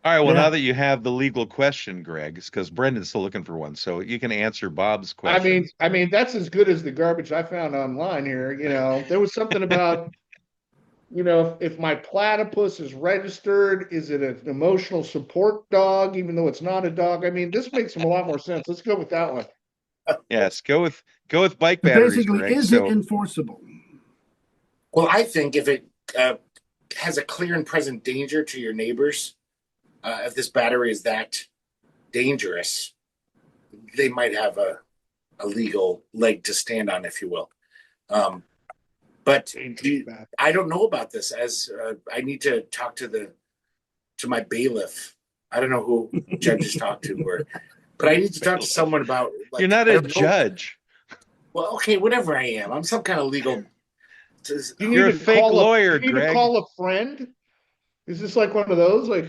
All right. Well, Yeah. now that you have the legal question, Greg, it's because Brendan's still looking for one, so you can answer Bob's question. I mean, that's as good as the garbage I found online here. You know, there was something about, you know, if my platypus is registered, is it an emotional support dog, even though it's not a dog? I mean, this makes a lot more sense. Let's go with that one. Yes, go with bike But batteries, basically, Greg. is So it enforceable? Well, I think if it has a clear and present danger to your neighbors, if this battery is that dangerous, they might have a legal leg to stand on, if you will. But I don't know about this. As I need to talk to my bailiff. I don't know who judges talk to, but I need to talk to someone about. Like, you're not I a don't know. judge. Well, okay, whatever I am, I'm some kind of legal. You You're need a to fake call lawyer, you need Greg. to call a friend. Is this like one of those? Like,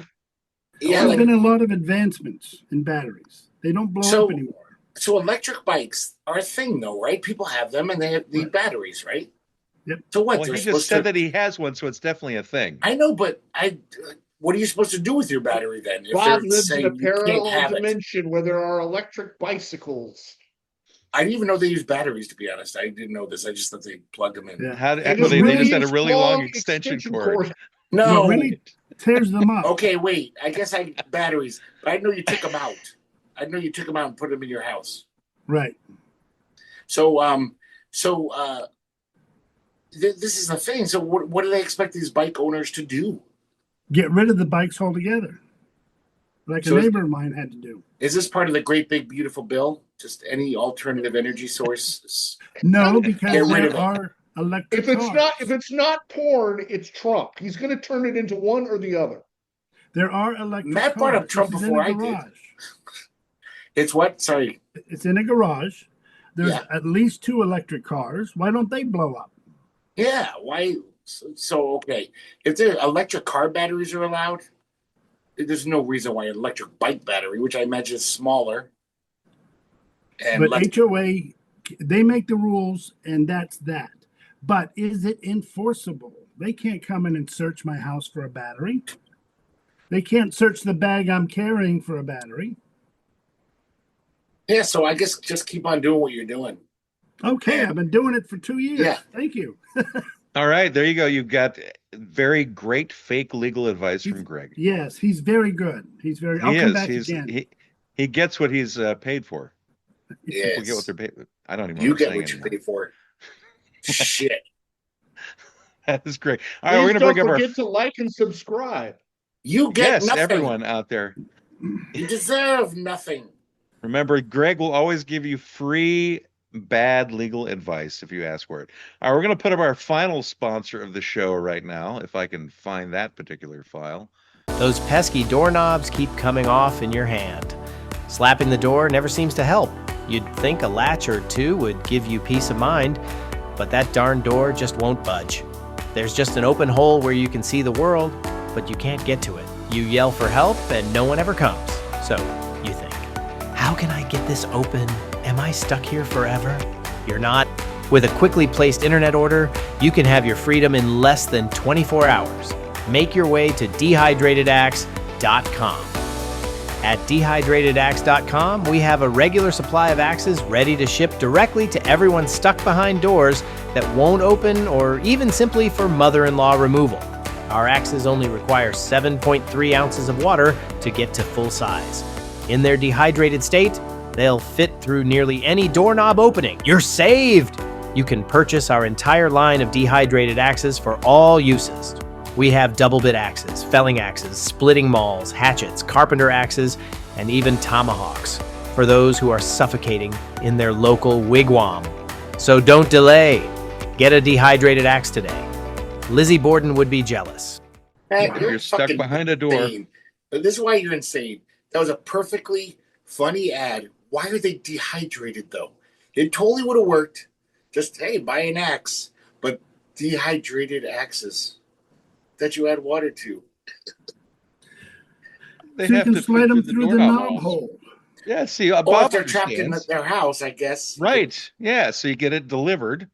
Yeah, There's like, been a lot of advancements in batteries. They don't blow up anymore. so electric bikes are a thing, though, right? People have them, and they need batteries, right? Yep. So what? Well, They're he just supposed said to. that he has one, so it's definitely a thing. I know, but what are you supposed to do with your battery then? If Bob they're lives in a saying you can't parallel have it? dimension where there are electric bicycles. I didn't even know they use batteries. To be honest, I didn't know this. I just thought they plugged them in. Yeah. How They well, they really just had a use really long long extension extension cord. cords. No, What really tears them up. Okay, wait. I guess batteries, but I know you took them out. I know you took them out and put them in your house. Right. So, this is the thing. So, what do they expect these bike owners to do? Get rid of the bikes altogether, like a neighbor of mine had to do. Is this part of the great big beautiful bill? Just any alternative energy source? No, because there are electric cars. If it's not porn, it's Trump. He's going to turn it into one or the other. There are electric Matt cars. brought up Trump before I did. It's what? Sorry. It's in a garage. There's at least 2 electric cars. Why don't they blow up? Yeah. Why? So okay. If the electric car batteries are allowed, there's no reason why an electric bike battery, which I imagine is smaller. But HOA, they make the rules, and that's that. But is it enforceable? They can't come in and search my house for a battery. They can't search the bag I'm carrying for a battery. Yeah, so I guess just keep on doing what you're doing. Okay, I've been doing it for 2 years. Yeah. Thank you. All right, there you go. You've got very great fake legal advice from Greg. Yes, he's very good. He's very. I'll come back again. He gets what he's paid for. Yes. People get what they're paid. I don't even. You get what you pay for. Shit. That is great. All right, we're going to bring up our. Don't forget to like and subscribe. You get nothing. Everyone out there. You deserve nothing. Remember, Greg will always give you free bad legal advice if you ask for it. All right, we're going to put up our final sponsor of the show right now, if I can find that particular file. Those pesky doorknobs keep coming off in your hand. Slapping the door never seems to help. You'd think a latch or 2 would give you peace of mind, but that darn door just won't budge. There's just an open hole where you can see the world, but you can't get to it. You yell for help and no one ever comes. So you think, how can I get this open? Am I stuck here forever? You're not. With a quickly placed internet order, you can have your freedom in less than 24 hours. Make your way to dehydratedaxe.com. At dehydratedaxe.com, we have a regular supply of axes ready to ship directly to everyone stuck behind doors that won't open, or even simply for mother-in-law removal. Our axes only require 7.3 ounces of water to get to full size. In their dehydrated state, they'll fit through nearly any doorknob opening. You're saved! You can purchase our entire line of dehydrated axes for all uses. We have double bit axes, felling axes, splitting mauls, hatchets, carpenter axes, and even tomahawks for those who are suffocating in their local wigwam. So don't delay. Get a dehydrated axe today. Lizzie Borden would be jealous. Hey, you're stuck behind a door. Insane. This is why you're insane. That was a perfectly funny ad. Why are they dehydrated, though? It totally would have worked. Just, hey, buy an axe. But dehydrated axes that you add water to. So you can slide them through the knob hole. Yeah, see, or if they're trapped in their house, I guess. Right. Yeah, so you get it delivered.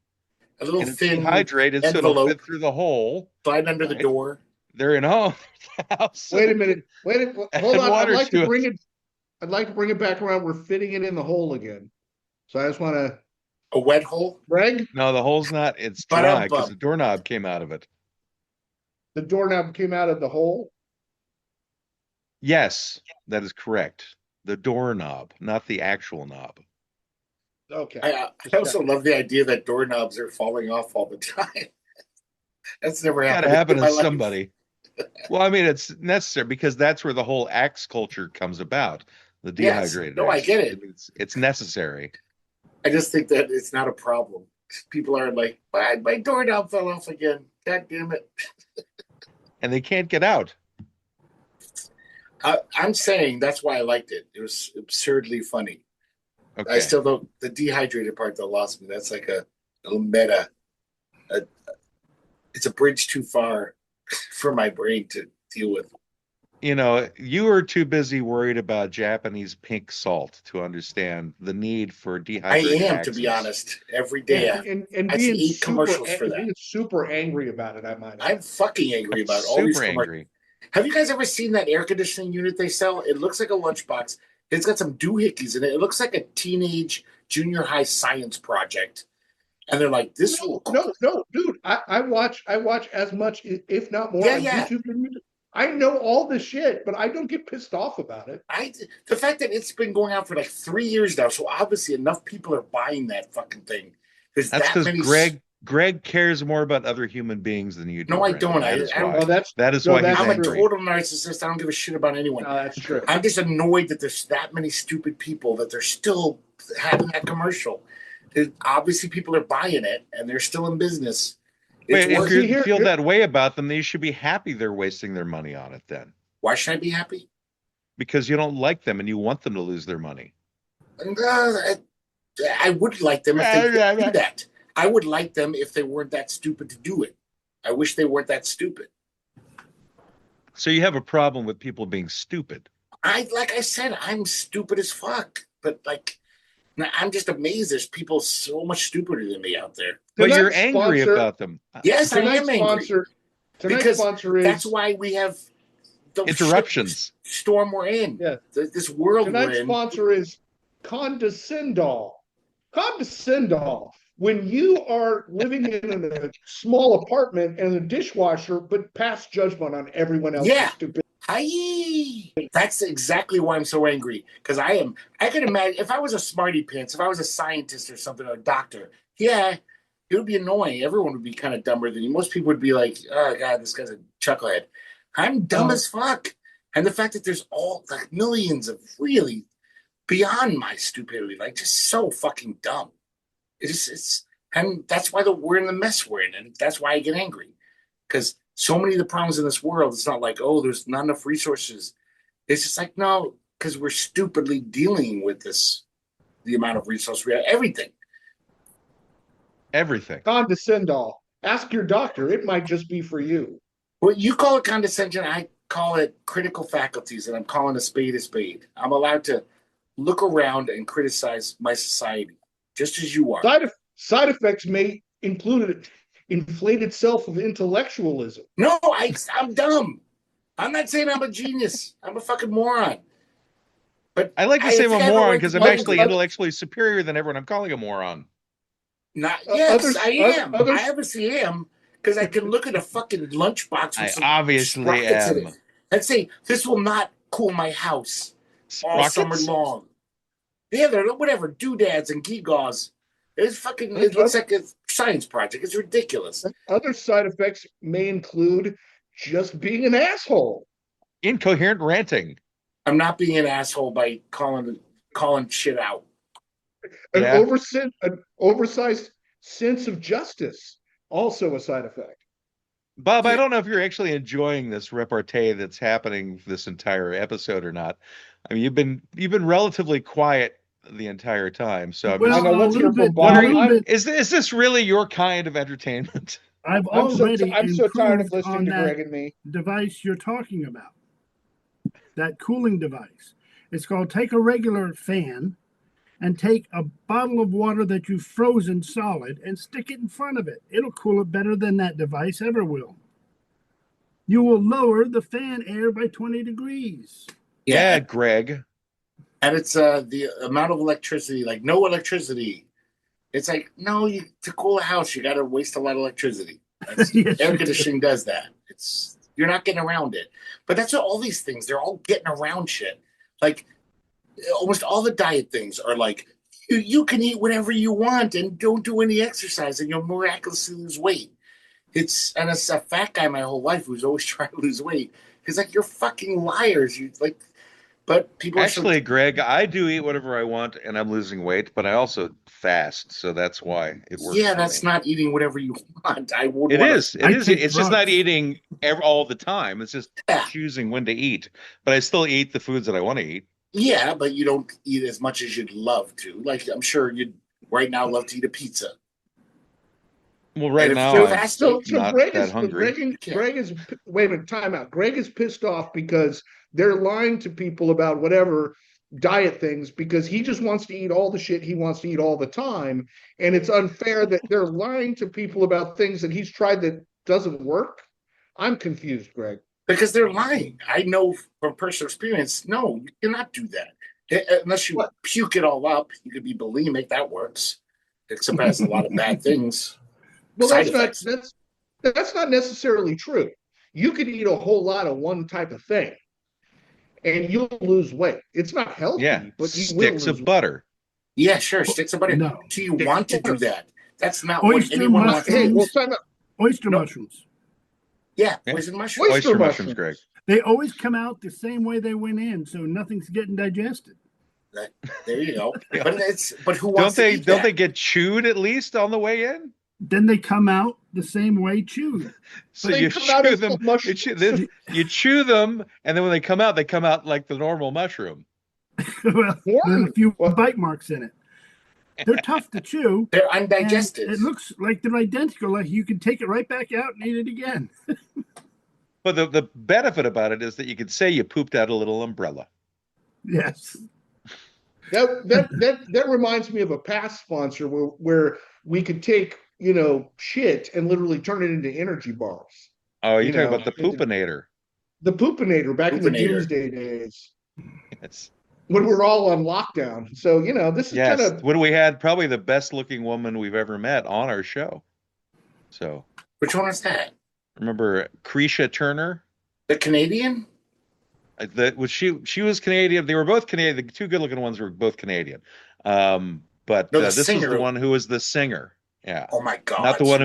A little thin dehydrated, so it'll fit through the hole. Slide under the door. They're in house. Wait a minute. Hold on. I'd like to bring it back around. We're fitting it in the hole again. So I just want to. A wet hole? Greg? No, the hole's not. It's dry because the doorknob came out of it. The doorknob came out of the hole? Yes, that is correct. The doorknob, not the actual knob. Okay. I also love the idea that doorknobs are falling off all the time. That's never happened. Gotta happen to somebody. Well, I mean, it's necessary because that's where the whole axe culture comes about. The dehydrated. Yes. No, I get it. It's necessary. I just think that it's not a problem. People are like, my doorknob fell off again. God damn it. And they can't get out. I'm saying that's why I liked it. It was absurdly funny. Okay. I still don't. The dehydrated part that lost me. That's like a little meta. It's a bridge too far for my brain to deal with. You know, you are too busy worried about Japanese pink salt to understand the need for dehydrated I am, axes. to be honest. Every day, and I being see commercials for that. Being super angry about it, I might. I'm fucking angry about all these commercials. Have you guys ever seen that air conditioning unit they sell? It looks like a lunchbox. It's got some doohickeys in it. It looks like a teenage junior high science project. And they're like, no, dude. I watch as much, if not more, on YouTube. I know all this shit, but I don't get pissed off about it. The fact that it's been going on for like 3 years now, so obviously enough people are buying that fucking thing. That's because Greg cares more about other human beings than you do. No, I don't. That is why. No, that is why he's I'm angry. a total narcissist. I don't give a shit about anyone. No, that's true. I'm just annoyed that there's that many stupid people that they're still having that commercial. Obviously, people are buying it, and they're still in business. Wait, if you feel that way about them, then you should be happy they're wasting their money on it then. Why should I be happy? Because you don't like them and you want them to lose their money. I would like them if they didn't do that. I would like them if they weren't that stupid to do it. I wish they weren't that stupid. So you have a problem with people being stupid. Like I said, I'm stupid as fuck. But like, I'm just amazed there's people so much stupider than me out there. But you're angry about them. Yes, I am angry. Tonight's sponsor is... That's why we have the interruptions. Storm we're in. Yeah. This world we're in. Tonight's sponsor is Condescendall. Condescendall. When you are living in a small apartment and a dishwasher, but pass judgment on everyone else. Yeah. Stupid. That's exactly why I'm so angry. Because I can imagine if I was a smarty pants, if I was a scientist or something, or a doctor, yeah, it would be annoying. Everyone would be kind of dumber than you. Most people would be like, oh God, this guy's a chucklehead. I'm dumb as fuck. And the fact that there's all like millions of really beyond my stupidity, like just so fucking dumb. And that's why we're in the mess we're in. And that's why I get angry. Because so many of the problems in this world, it's not like, oh, there's not enough resources. It's just like, no, because we're stupidly dealing with the amount of resources we have. Everything. Condescendall. Ask your doctor. It might just be for you. Well, you call it condescension. I call it critical faculties, and I'm calling a spade a spade. I'm allowed to look around and criticize my society, just as you are. Side effects may include an inflated self of intellectualism. No, I'm dumb. I'm not saying I'm a genius. I'm a fucking moron. But I like to say I'm a moron because I'm actually intellectually superior than everyone. I'm calling a moron. Yes, I am. I obviously am because I can look at a fucking lunchbox. I obviously am. And say, this will not cool my house all summer long. Yeah, they're whatever, doodads and gewgaws. It looks like a science project. It's ridiculous. Other side effects may include just being an asshole. Incoherent ranting. I'm not being an asshole by calling shit out. An oversized sense of justice, also a side effect. Bob, I don't know if you're actually enjoying this repartee that's happening this entire episode or not. I mean, you've been relatively quiet the entire time. So is this really your kind of entertainment? I'm so tired of listening to Greg and me. Device you're talking about, that cooling device. It's called take a regular fan and take a bottle of water that you've frozen solid and stick it in front of it. It'll cool it better than that device ever will. You will lower the fan air by 20 degrees. Yeah, Greg. And it's the amount of electricity, like no electricity. It's like, no, to cool a house, you got to waste a lot of electricity. Yes, air conditioning does that. You're not getting around it. But that's what all these things, they're all getting around shit. Like almost all the diet things are like, you can eat whatever you want and don't do any exercise and you'll miraculously lose weight. And it's a fat guy my whole life who's always trying to lose weight. He's like, you're fucking liars. But people actually, Greg, I do eat whatever I want and I'm losing weight, but I also fast, so that's why it works. Yeah, that's not eating whatever you want. It is. It's just not eating all the time. It's just choosing when to eat. But I still eat the foods that I want to eat. Yeah, but you don't eat as much as you'd love to. Like I'm sure you'd right now love to eat a pizza. Well, right now I'm not that hungry. Greg is wait a minute, time out. Greg is pissed off because they're lying to people about whatever diet things because he just wants to eat all the shit he wants to eat all the time. And it's unfair that they're lying to people about things that he's tried that doesn't work. I'm confused, Greg. Because they're lying. I know from personal experience, no, you cannot do that. Unless you puke it all up, you could be bulimic, that works. Except it has a lot of bad things. Well, that's not necessarily true. You could eat a whole lot of one type of thing and you'll lose weight. It's not healthy, Yeah, but you will sticks lose of butter. Yeah, sure. Sticks of butter. No. Do you want to do that? That's not Oyster what anyone wants to Hey, do. well, time out. Oyster No. mushrooms. Yeah, Yeah. poison mushrooms. Oyster mushrooms, Greg. They always come out the same way they went in, so nothing's getting digested. There you go. Yeah. But who wants to eat don't that? they get chewed at least on the way in? Then they come out the same way chewed. So They you come out chew as them, mushrooms. you chew them, and then when they come out like the normal mushroom. Well, Yeah. there's a few Well- bite marks in it. They're tough to chew. They're and undigested. It looks like they're identical. Like you can take it right back out and eat it again. But the benefit about it is that you could say you pooped out a little umbrella. Yes. That reminds me of a past sponsor where we could take, shit and literally turn it into energy bars. Oh, you're You talking know, about the poopinator. The poopinator back in the Poopinator. doomsday days It's when we were all on lockdown. So, this is yes. kind of When we had probably the best looking woman we've ever met on our show. So Which one is that? remember Cretia Turner? The Canadian? She was Canadian. They were both Canadian. The two good looking ones were both Canadian. But No, the this was singer. the one who was the singer. Yeah. Oh my God. Not the one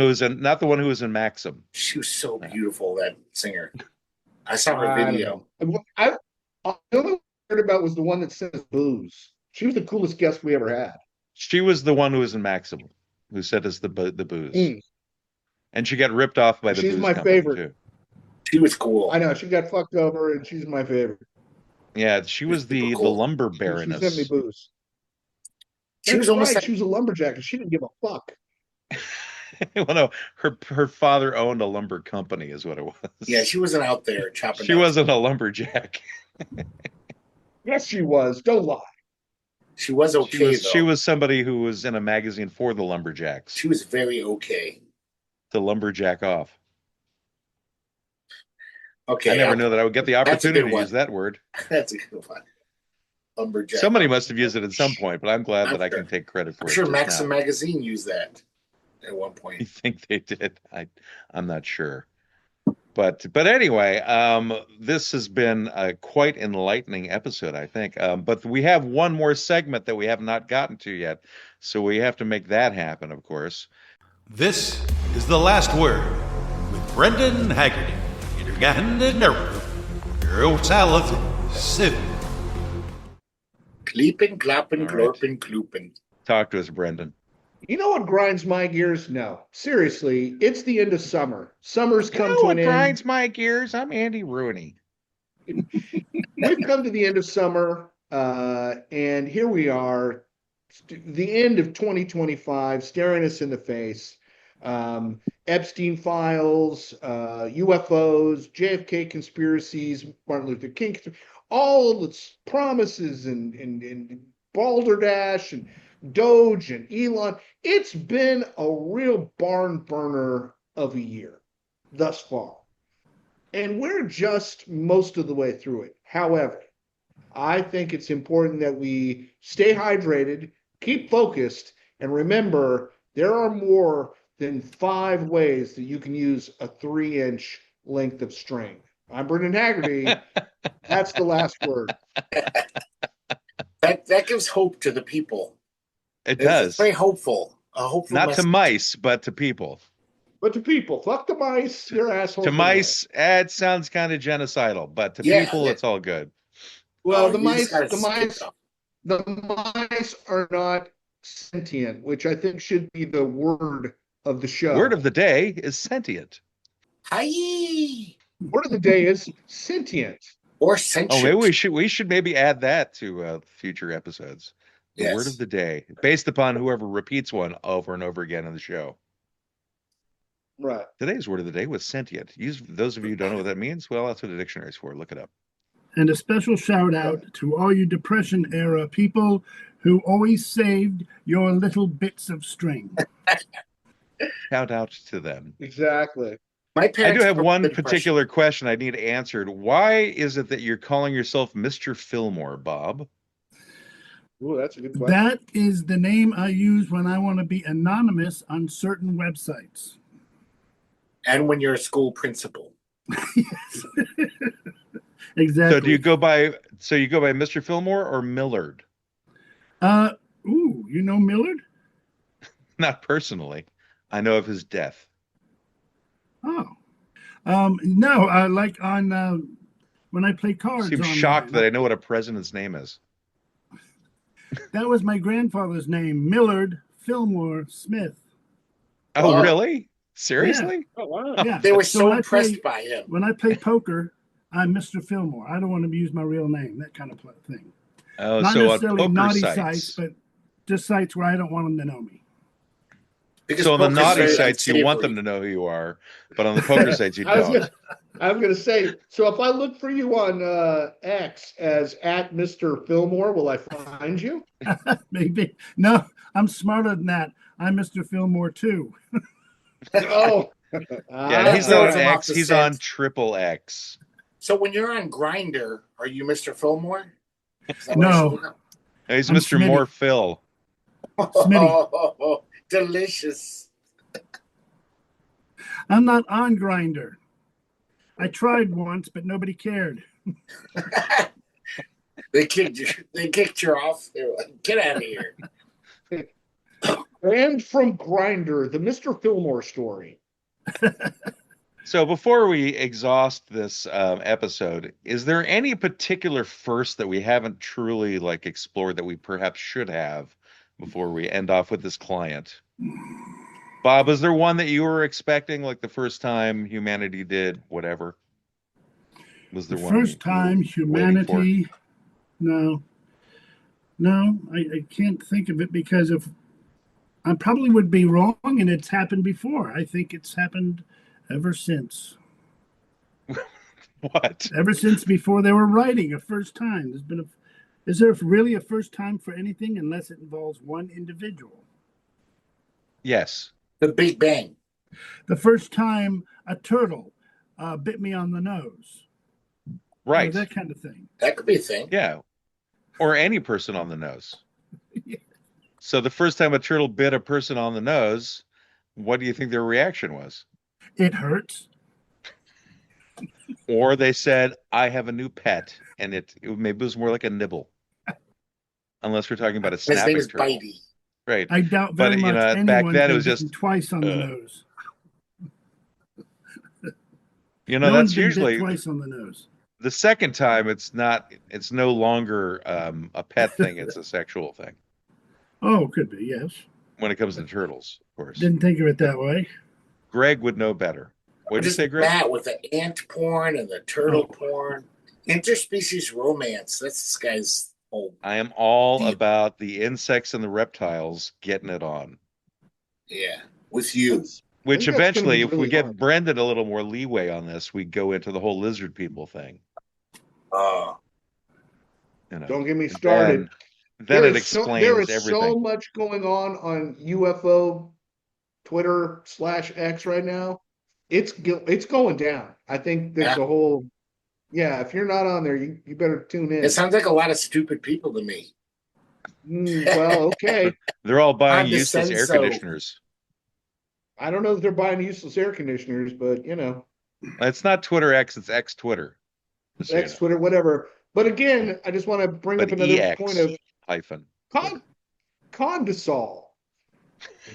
who was in Maxim. She was so beautiful, that singer. I saw her I don't video. know. The only one I heard about was the one that says booze. She was the coolest guest we ever had. She was the one who was in Maxim, who sent us the booze. Mm. And she got ripped off by the She's booze my company, favorite. too. She was cool. I know she got fucked over, and she's my favorite. Yeah, she was the cool. lumber She baroness. sent me booze. She That's was almost right. like She was a lumberjack, and she didn't give a fuck. Well, no, her father owned a lumber company, is what it was. yeah, she wasn't out there chopping. She down. wasn't a lumberjack. Yes, she was. Don't lie. She was okay though. She was somebody who was in a magazine for the lumberjacks. She was very okay. To lumberjack off. Okay. I never knew that I would get the That's a opportunity good to one. use that word. That's a good one. Lumberjack. Somebody must have used it at some point, but I'm glad that I sure. can take credit for I'm it. sure just Maxim now. magazine used that at one You point. think they did? I'm not sure. But anyway, this has been a quite enlightening episode, I think. But we have one more segment that we have not gotten to yet, so we have to make that happen, of course. This is The Last Word with Brendan Haggerty. Kleepin, klappin, All right. glorpin, kloopin. Talk to us, Brendan. You know what grinds my gears? No, seriously, it's the end of summer. Summer's come You know to what an grinds my gears? I'm Andy Rooney. end. We've come to the end of summer, and here we are, the end of 2025, staring us in the face. Epstein files, UFOs, JFK conspiracies, Martin Luther King, all its promises and Balderdash and Doge and Elon. It's been a real barn burner of a year thus far. And we're just most of the way through it. However, I think it's important that we stay hydrated, keep focused, and remember there are more than 5 ways that you can use a 3-inch length of string. I'm Brendan Haggerty. That's the last word. That gives hope to the people. It It's does. very hopeful. A hopeful Not message. to mice, but to people. But to people, fuck the mice, they're assholes. To anyway. mice, it sounds kind of genocidal, but to Yeah, people, yeah. it's all good. Well, You just gotta stick up. the mice are not sentient, which I think should be the word of the show. Word of the day is sentient. Hi. Word of the day is sentient. Or Oh, sentient. maybe we should maybe add that to future episodes. The Yes. word of the day, based upon whoever repeats one over and over again in the show. Right. Today's word of the day was sentient. Those of you who don't know what that means, well, that's what the dictionary's for. Look it up. And a special shout out to all you Depression era people who always saved your little bits of string. Shout out to them. Exactly. My I parents do have were one depression. particular question I need answered. Why is it that you're calling yourself Mr. Fillmore, Bob? Ooh, that's a good question. That is the name I use when I want to be anonymous on certain websites. And when you're a school principal. Yes. Exactly. So do you go by Mr. Fillmore or Millard? You know Millard? Not personally. I know of his death. Oh. No, like on when I play cards. I'm shocked that I know what a president's name is. That was my grandfather's name, Millard Fillmore Smith. Oh, really? Seriously? Yeah. Oh, wow. Yeah. They were so impressed by him. When I play poker, I'm Mr. Fillmore. I don't want to use my real name, that kind of thing. Oh, Not so on necessarily poker naughty sites, but just sites where I don't want them to know me. Because so on the poker's naughty very sites, you want unsavory. them to know who you are, but on the poker sites, you don't. I'm going to say, so if I look for you on X as at Mr. Fillmore, will I find you? Maybe. No, I'm smarter than that. I'm Mr. Fillmore too. Oh. Yeah, he's not on X. He's on triple X. So when you're on Grindr, are you Mr. Fillmore? No. He's I'm Mr. Smitty. More Phil. Oh, delicious. I'm not on Grindr. I tried once, but nobody cared. They kicked you off. They were like, get out of here. And from Grindr, the Mr. Fillmore story. So before we exhaust this episode, is there any particular first that we haven't truly explored that we perhaps should have before we end off with this client? Bob, is there one that you were expecting, like the first time humanity did whatever? Was there The one? first time humanity? No, I can't think of it because I probably would be wrong, and it's happened before. I think it's happened ever since. What? Ever since before they were writing a first time. Is there really a first time for anything unless it involves one individual? Yes. The Big Bang. The first time a turtle bit me on the nose. Right. That kind of thing. That could be a thing. Yeah. Or any person on the nose. Yeah. So the first time a turtle bit a person on the nose, what do you think their reaction was? It hurts. Or they said, I have a new pet, and it maybe was more like a nibble. Unless we're talking about a His name snapping is turtle. Bitey. Right. I doubt very much anyone back then it was bitten just twice on the nose. No No that's one's been bit usually twice on the nose. the second time. It's no longer a pet thing. It's a sexual thing. Oh, could be, yes. When it comes to turtles, of course. Didn't think of it that way. Greg would know better. What did you Just say, Greg? that with the ant porn and the turtle porn. Interspecies romance. That's this guy's whole. I am all about the insects and the reptiles getting it on. Yeah, with you. Which I think that's gonna eventually, be if we really get hard. Brendan a little more leeway on this, we go into the whole lizard people thing. Don't get me started. Then it there explains is everything. so much going on UFO Twitter /X right now. It's going down. I think there's a whole. Yeah, if you're not on there, you better tune in. It sounds like a lot of stupid people to me. Well, okay. They're all buying I'm useless air so. conditioners. I don't know if they're buying useless air conditioners, but It's not Twitter X, it's X Twitter. Just so you X know. Twitter, whatever. But again, I just want to bring But up another EX point of hyphen. Condesol,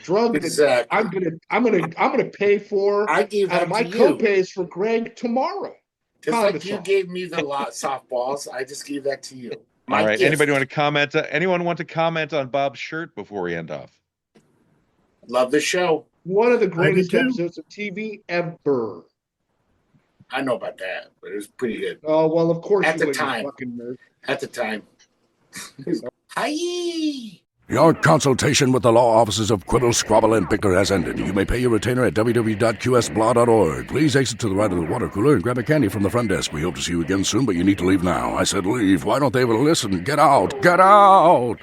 drug that Exactly. I'm gonna pay for I gave out that of my to you. copays for Greg tomorrow. Just like you Condesol. gave me the softballs, I just gave that to you. All right. gift. Anybody want to comment? Anyone want to comment on Bob's shirt before we end off? Love the show. One of the greatest too. episodes of TV ever. I know about that, but it was pretty good Oh well, of course At you the would, you time. fucking nerd. at the time. Hi. Your consultation with the law offices of Quibble, Squabble, and Bicker has ended. You may pay your retainer at www.qsblaw.org. Please exit to the right of the water cooler and grab a candy from the front desk. We hope to see you again soon, but you need to leave now. I said leave. Why don't they ever listen? Get out! Get out!